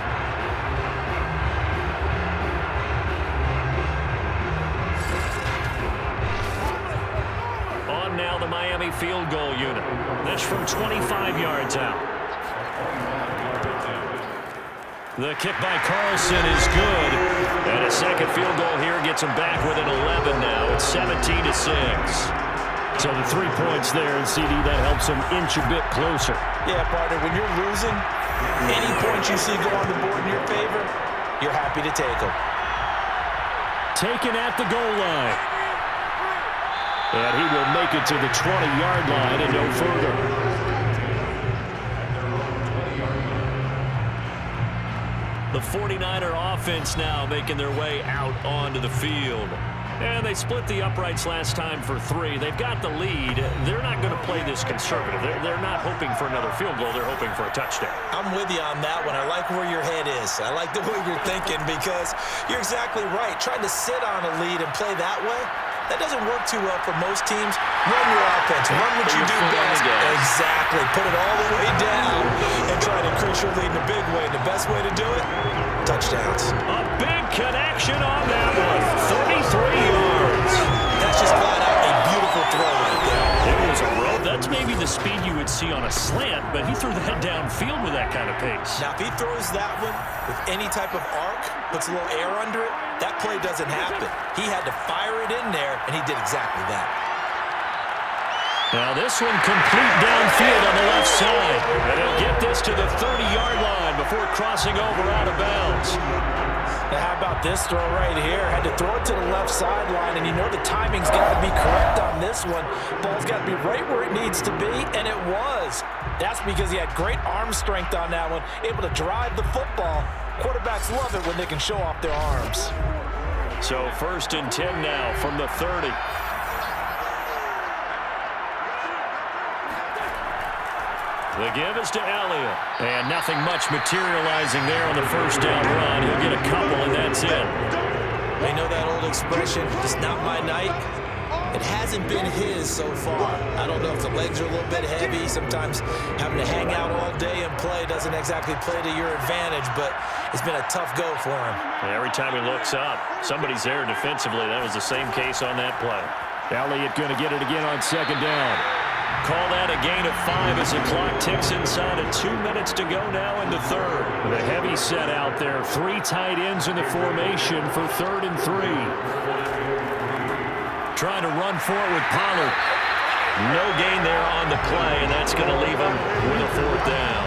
S2: On now the Miami field goal unit. This from 25 yards out. The kick by Carlson is good. And a second field goal here gets him back within 11 now. It's 17-6.
S5: So the 3 points there, and CD, that helps him inch a bit closer.
S3: Yeah, partner, when you're losing, any points you see go on the board in your favor, you're happy to take them.
S5: Taken at the goal line. And he will make it to the 20-yard line and no further.
S2: The 49er offense now making their way out onto the field. And they split the uprights last time for 3. They've got the lead. They're not going to play this conservative. They're not hoping for another field goal. They're hoping for a touchdown.
S3: I'm with you on that one. I like where your head is. I like the way you're thinking because you're exactly right. Trying to sit on a lead and play that way, that doesn't work too well for most teams. Run your offense. Run what you do best. Exactly. Put it all the way down and try to increase your lead in a big way. And the best way to do it, touchdowns.
S2: A big connection on that one. 33 yards.
S3: That's just flat out a beautiful throw right there.
S2: It was a rope. That's maybe the speed you would see on a slant, but he threw that downfield with that kind of pace.
S3: Now, if he throws that one with any type of arc, puts a little air under it, that play doesn't happen. He had to fire it in there, and he did exactly that.
S2: Now this one complete downfield on the left side. And he'll get this to the 30-yard line before crossing over out of bounds.
S3: Now how about this throw right here? Had to throw it to the left sideline, and you know the timing's got to be correct on this one. Ball's got to be right where it needs to be, and it was. That's because he had great arm strength on that one, able to drive the football. Quarterbacks love it when they can show off their arms.
S2: So 1st and 10 now from the 30. The give is to Elliott. And nothing much materializing there on the first down run. He'll get a couple, and that's it.
S3: They know that old expression, it's not my night. It hasn't been his so far. I don't know if the legs are a little bit heavy. Sometimes having to hang out all day and play doesn't exactly play to your advantage, but it's been a tough go for him.
S2: Every time he looks up, somebody's there defensively. That was the same case on that play.
S5: Elliott going to get it again on 2nd down.
S2: Call that a gain of 5 as the clock ticks inside of 2 minutes to go now in the 3rd.
S5: The heavy set out there. 3 tight ends in the formation for 3rd and 3.
S2: Trying to run for it with Pollard. No gain there on the play, and that's going to leave him with a 4th down.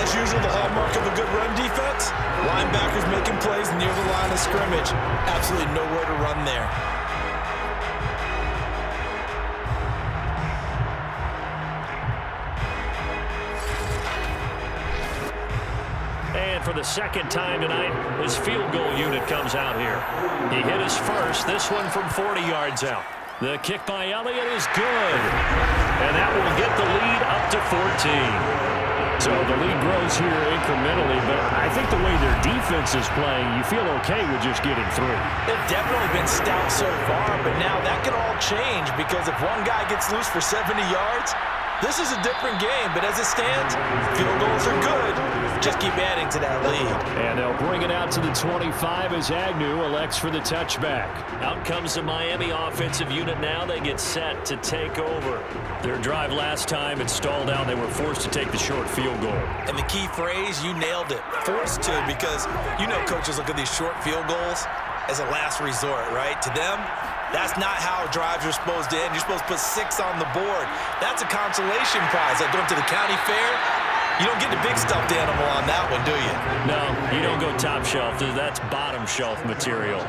S3: As usual, the hallmark of a good run defense, linebackers making plays near the line of scrimmage. Absolutely nowhere to run there.
S2: And for the second time tonight, his field goal unit comes out here. He hit his first, this one from 40 yards out. The kick by Elliott is good. And that will get the lead up to 14.
S5: So the lead grows here incrementally, but I think the way their defense is playing, you feel okay with just getting through.
S3: They've definitely been stout so far, but now that could all change because if one guy gets loose for 70 yards, this is a different game. But as it stands, field goals are good. Just keep adding to that lead.
S5: And they'll bring it out to the 25 as Agnew elects for the touchback.
S2: Out comes the Miami offensive unit now. They get set to take over. Their drive last time, it stalled out. They were forced to take the short field goal.
S3: And the key phrase, you nailed it. Forced to, because you know coaches look at these short field goals as a last resort, right? To them, that's not how drives are supposed to end. You're supposed to put 6 on the board. That's a consolation prize. Like going to the county fair, you don't get the big stuffed animal on that one, do you?
S2: No, you don't go top shelf. That's bottom shelf material.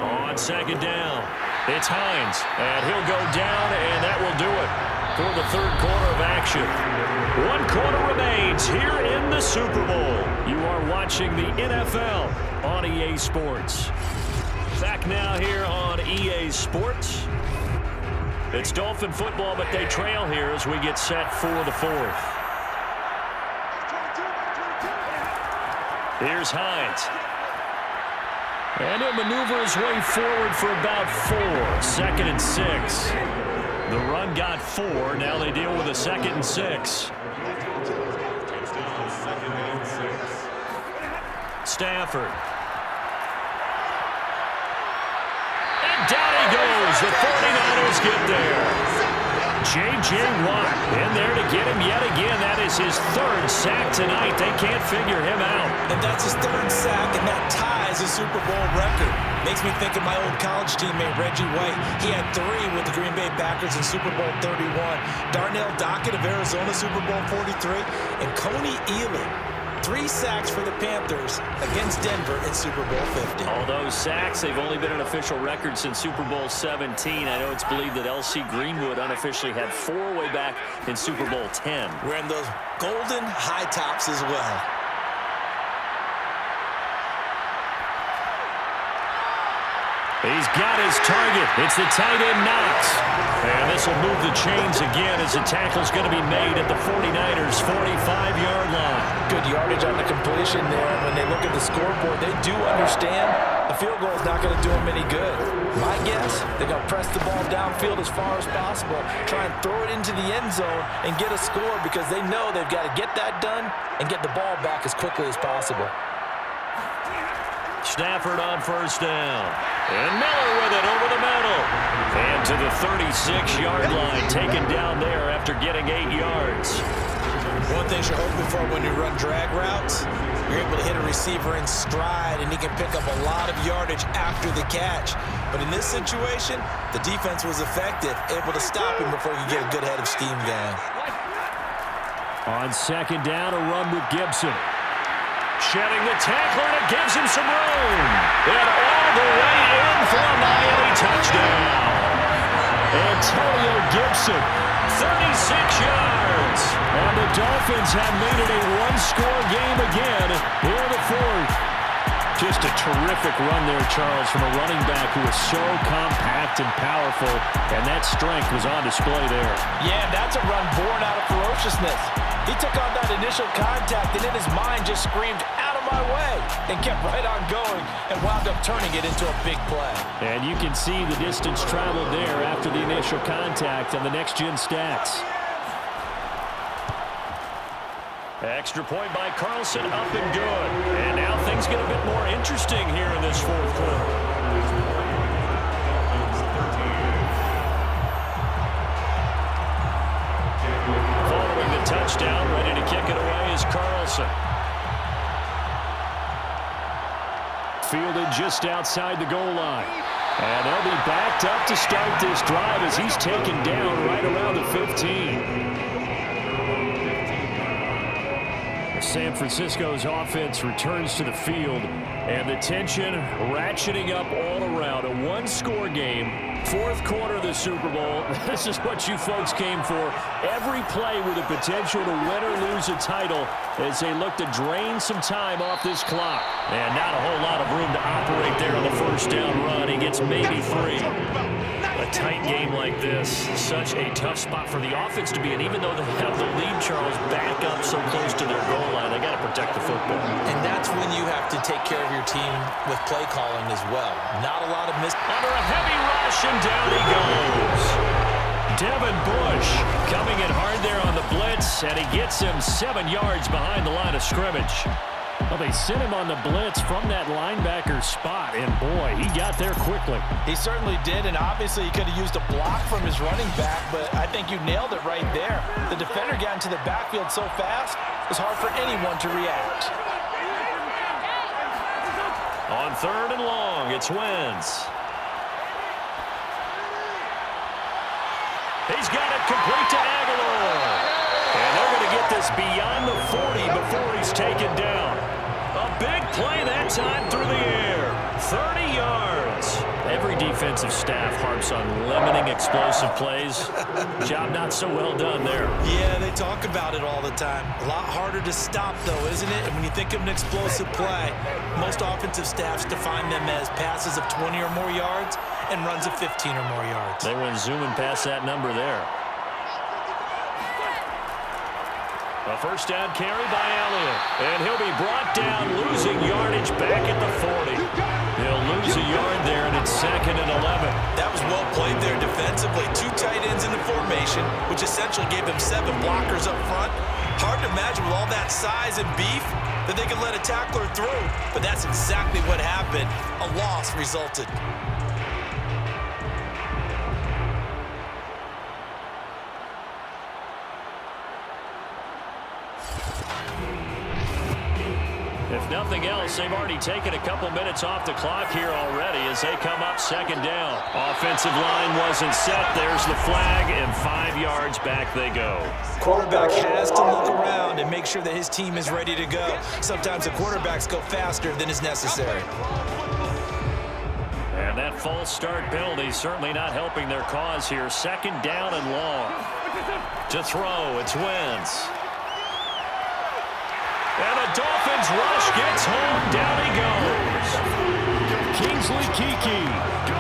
S2: On second down, it's Hines, and he'll go down, and that will do it for the third quarter of action. 1 quarter remains here in the Super Bowl. You are watching the NFL on EA Sports. Back now here on EA Sports. It's Dolphin football, but they trail here as we get set for the fourth. Here's Hines. And he'll maneuver his way forward for about 4. 2nd and 6. The run got 4. Now they deal with a 2nd and 6. Stafford. And down he goes. The 49ers get there. J.J. Watt in there to get him yet again. That is his 3rd sack tonight. They can't figure him out.
S3: And that's his 3rd sack, and that ties a Super Bowl record. Makes me think of my old college teammate, Reggie White. He had 3 with the Green Bay Packers in Super Bowl 31. Darnell Dockett of Arizona, Super Bowl 43. And Coney Ealing, 3 sacks for the Panthers against Denver in Super Bowl 50.
S2: All those sacks, they've only been an official record since Super Bowl 17. I know it's believed that L.C. Greenwood unofficially had 4 way back in Super Bowl 10.
S3: Wearing those golden high tops as well.
S2: He's got his target. It's the tight end Knox. And this will move the chains again as the tackle's going to be made at the 49ers' 45-yard line.
S3: Good yardage on the completion there. When they look at the scoreboard, they do understand a field goal is not going to do them any good. My guess, they're going to press the ball downfield as far as possible, try and throw it into the end zone and get a score because they know they've got to get that done and get the ball back as quickly as possible.
S2: Stafford on 1st down. And Miller with it over the middle. And to the 36-yard line, taken down there after getting 8 yards.
S3: One thing you're hoping for when you run drag routes, you're able to hit a receiver in stride, and he can pick up a lot of yardage after the catch. But in this situation, the defense was effective, able to stop him before he could get a good head of steam going.
S5: On 2nd down, a run with Gibson.
S2: Shedding the tackler, and it gives him some room. And all the way in for a Miami touchdown.
S5: Antonio Gibson,
S2: 36 yards.
S5: And the Dolphins have made it a 1-score game again here in the 4th. Just a terrific run there, Charles, from a running back who is so compact and powerful, and that strength was on display there.
S3: Yeah, that's a run born out of ferociousness. He took on that initial contact, and in his mind just screamed, "Out of my way," and kept right on going and wound up turning it into a big play.
S5: And you can see the distance traveled there after the initial contact on the next-gen stats.
S2: Extra point by Carlson, up and good. And now things get a bit more interesting here in this 4th quarter. Following the touchdown, ready to kick it away is Carlson.
S5: Fielded just outside the goal line. And they'll be backed up to start this drive as he's taken down right around the 15.
S2: San Francisco's offense returns to the field, and the tension ratcheting up all around. A one-score game, fourth quarter of the Super Bowl. This is what you folks came for. Every play with the potential to win or lose a title as they look to drain some time off this clock. And not a whole lot of room to operate there on the first down run. He gets maybe 3. A tight game like this, such a tough spot for the offense to be in. Even though they have the lead, Charles, back up so close to their goal line, they got to protect the football.
S3: And that's when you have to take care of your team with play calling as well. Not a lot of
S2: Under a heavy rush, and down he goes. Devin Bush coming in hard there on the blitz, and he gets him 7 yards behind the line of scrimmage. Well, they sent him on the blitz from that linebacker spot, and boy, he got there quickly.
S3: He certainly did, and obviously he could have used a block from his running back, but I think you nailed it right there. The defender got into the backfield so fast, it was hard for anyone to react.
S2: On 3rd and long, it's Wentz. He's got it complete to Aguilar. And they're going to get this beyond the 40 before he's taken down. A big play that time through the air. 30 yards. Every defensive staff harps on limiting explosive plays. Job not so well done there.
S3: Yeah, they talk about it all the time. A lot harder to stop, though, isn't it? And when you think of an explosive play, most offensive staffs define them as passes of 20 or more yards and runs of 15 or more yards.
S2: They went zooming past that number there. A first down carry by Elliott. And he'll be brought down, losing yardage back at the 40. He'll lose a yard there, and it's 2nd and 11.
S3: That was well played there defensively. 2 tight ends in the formation, which essentially gave him 7 blockers up front. Hard to imagine with all that size and beef that they could let a tackler through. But that's exactly what happened. A loss resulted.
S2: If nothing else, they've already taken a couple minutes off the clock here already as they come up 2nd down. Offensive line wasn't set. There's the flag, and 5 yards back they go.
S3: Quarterback has to look around and make sure that his team is ready to go. Sometimes the quarterbacks go faster than is necessary.
S2: And that false start penalty certainly not helping their cause here. 2nd down and long. To throw, it's Wentz. And the Dolphins rush gets home. Down he goes. Kingsley Keke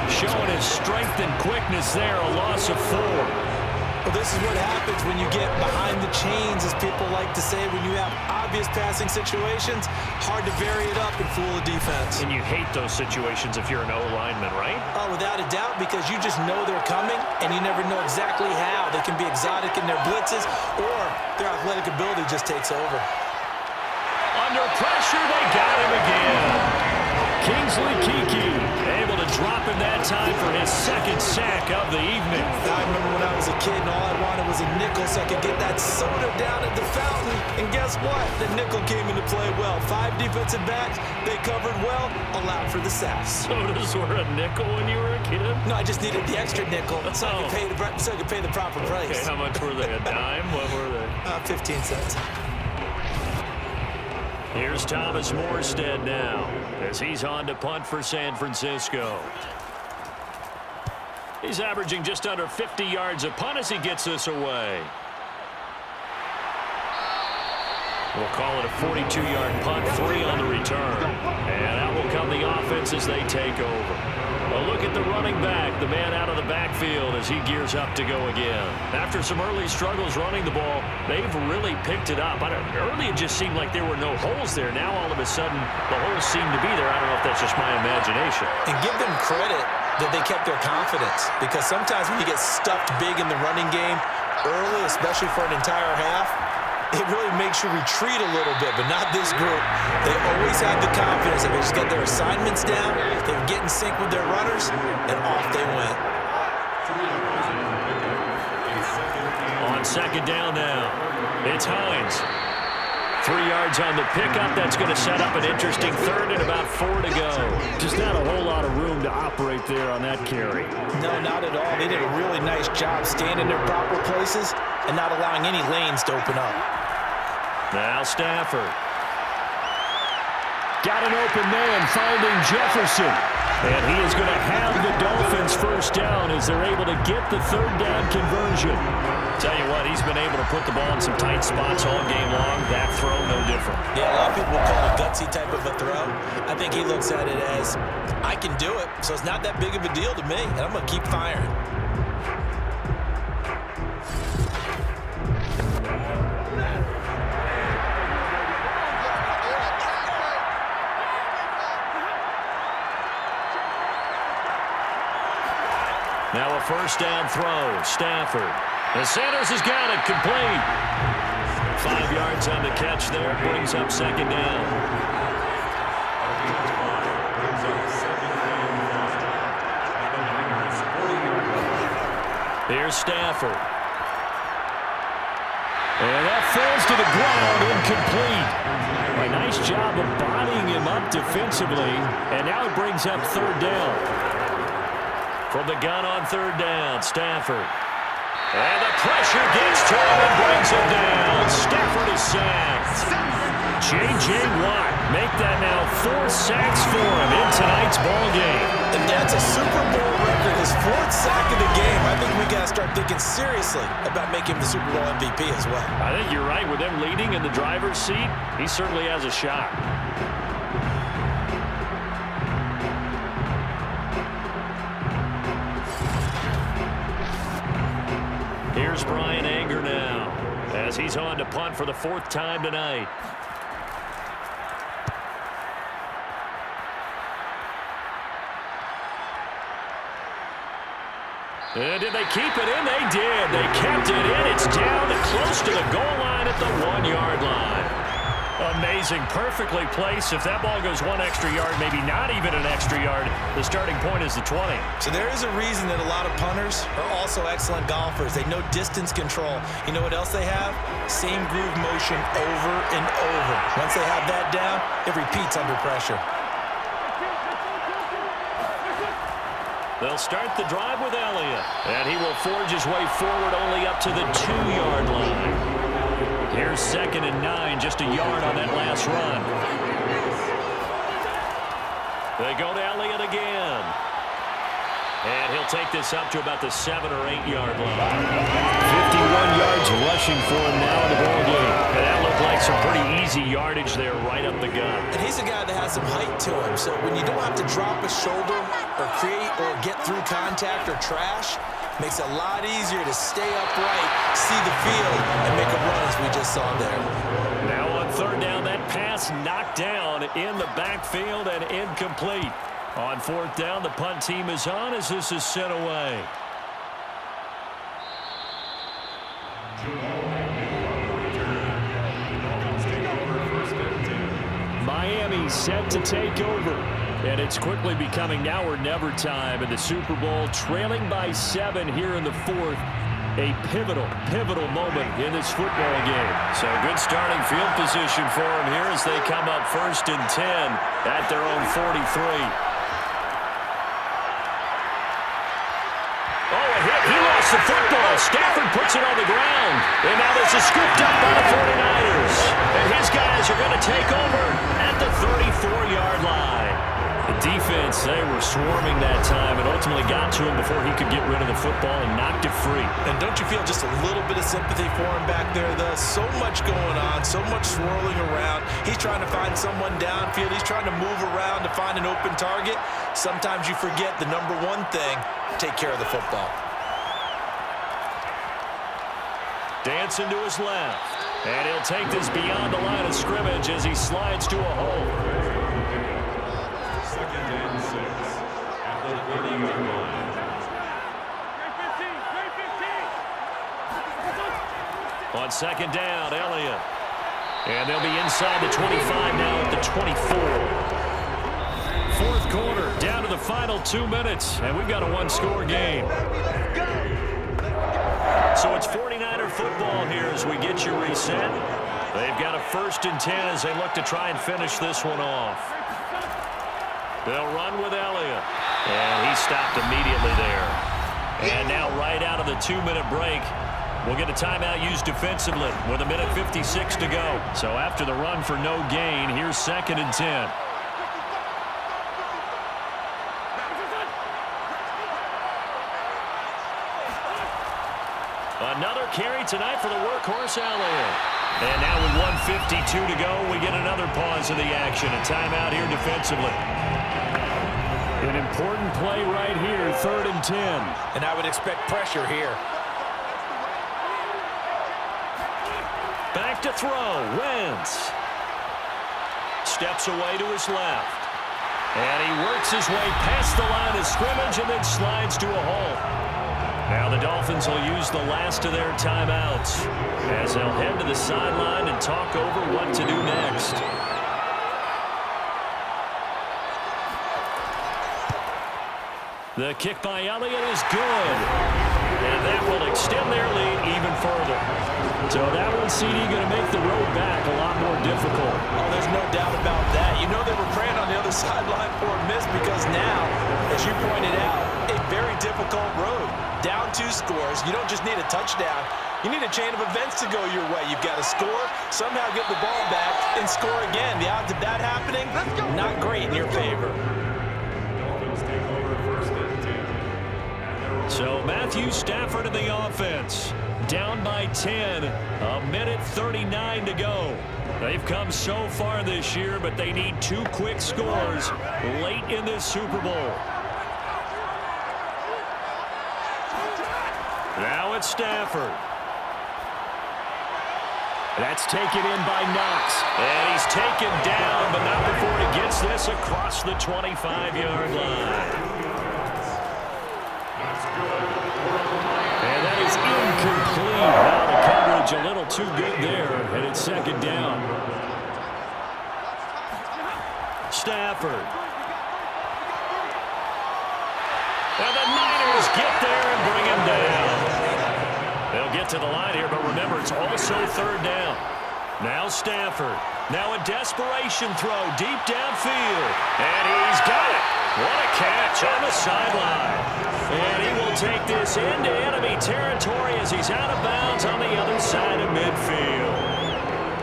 S2: showing his strength and quickness there. A loss of 4.
S3: Well, this is what happens when you get behind the chains, as people like to say, when you have obvious passing situations. Hard to vary it up and fool the defense.
S2: And you hate those situations if you're an O-lineman, right?
S3: Oh, without a doubt, because you just know they're coming, and you never know exactly how. They can be exotic in their blitzes, or their athletic ability just takes over.
S2: Under pressure, they got him again. Kingsley Keke able to drop him that time for his 2nd sack of the evening.
S3: I remember when I was a kid and all I wanted was a nickel so I could get that soda down at the fountain. And guess what? The nickel came into play well. 5 defensive backs, they covered well, allowed for the sack.
S2: Sodas were a nickel when you were a kid?
S3: No, I just needed the extra nickel so I could pay the proper price.
S2: Okay, how much were they? A dime? What were they?
S3: 15 cents.
S2: Here's Thomas Morstead now as he's on to punt for San Francisco. He's averaging just under 50 yards a punt as he gets this away. We'll call it a 42-yard punt, 3 on the return. And out will come the offense as they take over. A look at the running back, the man out of the backfield as he gears up to go again. After some early struggles running the ball, they've really picked it up. Early it just seemed like there were no holes there. Now all of a sudden the holes seem to be there. I don't know if that's just my imagination.
S3: And give them credit that they kept their confidence, because sometimes when you get stuffed big in the running game early, especially for an entire half, it really makes you retreat a little bit, but not this group. They always had the confidence that they just get their assignments down, they would get in sync with their runners, and off they went.
S2: On 2nd down now, it's Hines. 3 yards on the pickup. That's going to set up an interesting 3rd and about 4 to go. Just not a whole lot of room to operate there on that carry.
S3: No, not at all. They did a really nice job staying in their proper places and not allowing any lanes to open up.
S2: Now Stafford. Got an open man finding Jefferson. And he is going to have the Dolphins first down as they're able to get the third down conversion. Tell you what, he's been able to put the ball in some tight spots all game long. That throw, no different.
S3: Yeah, a lot of people will call it a gutsy type of a throw. I think he looks at it as, I can do it, so it's not that big of a deal to me, and I'm going to keep firing.
S2: Now a first down throw. Stafford. And Sanders has got it. Complete. 5 yards on the catch there. Brings up second down. Here's Stafford. And that falls to the ground, incomplete. A nice job of bodying him up defensively. And now it brings up third down. From the gun on third down, Stafford. And the pressure gets to him and brings him down. Stafford is sacked. J.J. Watt make that now 4 sacks for him in tonight's ball game.
S3: And that's a Super Bowl record, his 4th sack of the game. I think we got to start thinking seriously about making him the Super Bowl MVP as well.
S2: I think you're right. With him leading in the driver's seat, he certainly has a shot. Here's Brian Anger now as he's on to punt for the 4th time tonight. And did they keep it in? They did. They kept it in. It's down close to the goal line at the 1-yard line. Amazing. Perfectly placed. If that ball goes 1 extra yard, maybe not even an extra yard, the starting point is the 20.
S3: So there is a reason that a lot of punters are also excellent golfers. They know distance control. You know what else they have? Same groove motion over and over. Once they have that down, it repeats under pressure.
S2: They'll start the drive with Elliott, and he will forge his way forward only up to the 2-yard line. Here's 2nd and 9, just a yard on that last run. They go to Elliott again. And he'll take this up to about the 7 or 8 yard line. 51 yards rushing for him now in the ball game. And that looked like some pretty easy yardage there right up the gut.
S3: And he's a guy that has some height to him, so when you don't have to drop a shoulder or create or get through contact or trash, makes it a lot easier to stay upright, see the field, and make a run as we just saw there.
S2: Now on third down, that pass knocked down in the backfield and incomplete. On 4th down, the punt team is on as this is sent away. Miami set to take over. And it's quickly becoming now or never time in the Super Bowl, trailing by 7 here in the 4th. A pivotal moment in this football game. So good starting field position for them here as they come up 1st and 10 at their own 43. Oh, a hit. He lost the football. Stafford puts it on the ground. And now this is scooped up by the 49ers. And his guys are going to take over at the 34-yard line. The defense, they were swarming that time and ultimately got to him before he could get rid of the football and knocked it free.
S3: And don't you feel just a little bit of sympathy for him back there, though? So much going on, so much swirling around. He's trying to find someone downfield. He's trying to move around to find an open target. Sometimes you forget the number one thing, take care of the football.
S2: Dancing to his left. And he'll take this beyond the line of scrimmage as he slides to a hole.
S4: 2nd and 6 at the 30-yard line.
S2: On 2nd down, Elliott. And they'll be inside the 25 now at the 24. 4th quarter, down to the final 2 minutes, and we've got a 1-score game. So it's 49er football here as we get you reset. They've got a 1st and 10 as they look to try and finish this one off. They'll run with Elliott. And he stopped immediately there. And now right out of the 2-minute break, We'll get a timeout used defensively with 1:56 to go. So after the run for no gain, here's 2nd and 10. Another carry tonight for the workhorse Elliott. And now with 1:52 to go, we get another pause of the action. A timeout here defensively.
S5: An important play right here, 3rd and 10.
S3: And I would expect pressure here.
S2: Back to throw. Wentz. Steps away to his left. And he works his way past the line of scrimmage and then slides to a halt. Now the Dolphins will use the last of their timeouts as they'll head to the sideline and talk over what to do next. The kick by Elliott is good. And that will extend their lead even further.
S5: So that one, CD, going to make the road back a lot more difficult.
S3: Oh, there's no doubt about that. You know they were praying on the other sideline for a miss because now, as you pointed out, a very difficult road. Down 2 scores. You don't just need a touchdown. You need a chain of events to go your way. You've got to score, somehow get the ball back, and score again. The odds of that happening, not great in your favor.
S4: Dolphins take over 1st and 10.
S2: So Matthew Stafford in the offense. Down by 10. 1:39 to go. They've come so far this year, but they need 2 quick scores late in this Super Bowl. Now it's Stafford. That's taken in by Knox. And he's taken down, but not before he gets this across the 25-yard line. And that is incomplete. Now the coverage a little too good there, and it's 2nd down. Stafford. And the Niners get there and bring him down. They'll get to the line here, but remember, it's also 3rd down. Now Stafford. Now a desperation throw deep downfield. And he's got it. What a catch on the sideline. And he will take this into enemy territory as he's out of bounds on the other side of midfield.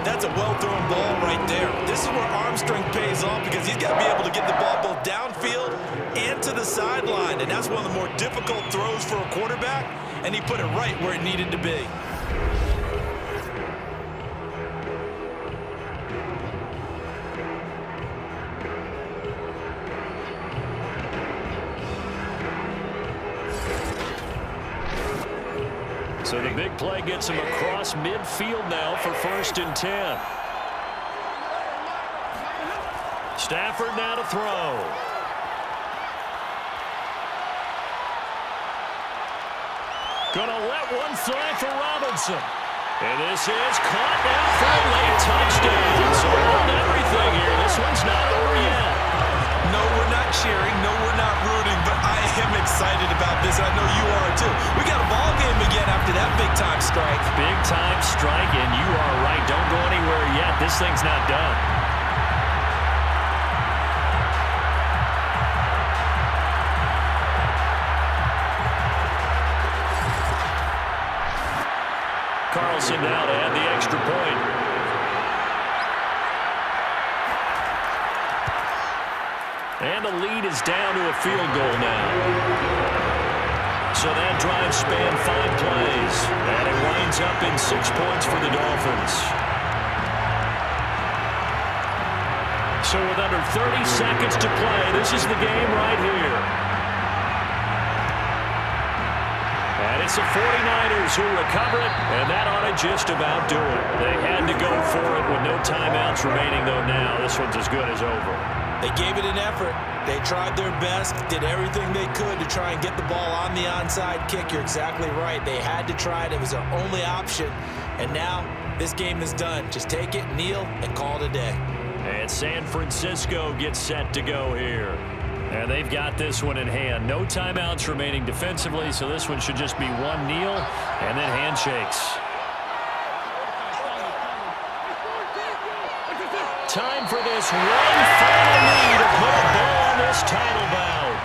S3: That's a well-thrown ball right there. This is where arm strength pays off because he's got to be able to get the ball both downfield and to the sideline. And that's one of the more difficult throws for a quarterback, and he put it right where it needed to be.
S2: So the big play gets him across midfield now for 1st and 10. Stafford now to throw. Gonna let one fly for Robinson. And this is caught now for a late touchdown. So on everything here, this one's not over yet.
S3: No, we're not cheering. No, we're not rooting. But I am excited about this. I know you are too. We got a ball game again after that big-time strike.
S2: Big-time strike, and you are right. Don't go anywhere yet. This thing's not done. Carlson now to add the extra point. And the lead is down to a field goal now. So that drive spanned 5 plays. And it winds up in 6 points for the Dolphins. So with under 30 seconds to play, this is the game right here. And it's the 49ers who recover it, and that ought to just about do it. They had to go for it with no timeouts remaining, though, now. This one's as good as over.
S3: They gave it an effort. They tried their best, did everything they could to try and get the ball on the onside kick. You're exactly right. They had to try it. It was their only option. And now this game is done. Just take it, kneel, and call it a day.
S2: And San Francisco gets set to go here. And they've got this one in hand. No timeouts remaining defensively, so this one should just be one kneel and then handshakes. Time for this one final knee to put a bow on this title bout.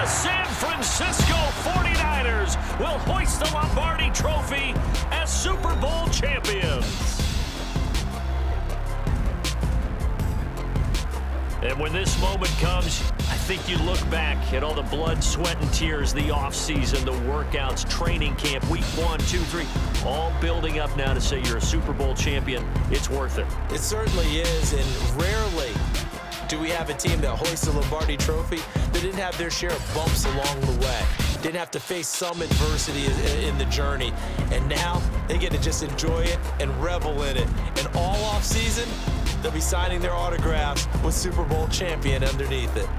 S2: San Francisco 49ers will hoist the Lombardi Trophy as Super Bowl champions. And when this moment comes, I think you look back at all the blood, sweat, and tears, the offseason, the workouts, training camp, week 1, 2, 3, all building up now to say you're a Super Bowl champion. It's worth it.
S3: It certainly is, and rarely do we have a team that hoists the Lombardi Trophy that didn't have their share of bumps along the way, didn't have to face some adversity in the journey, and now they get to just enjoy it and revel in it. And all offseason, they'll be signing their autographs with Super Bowl champion underneath it.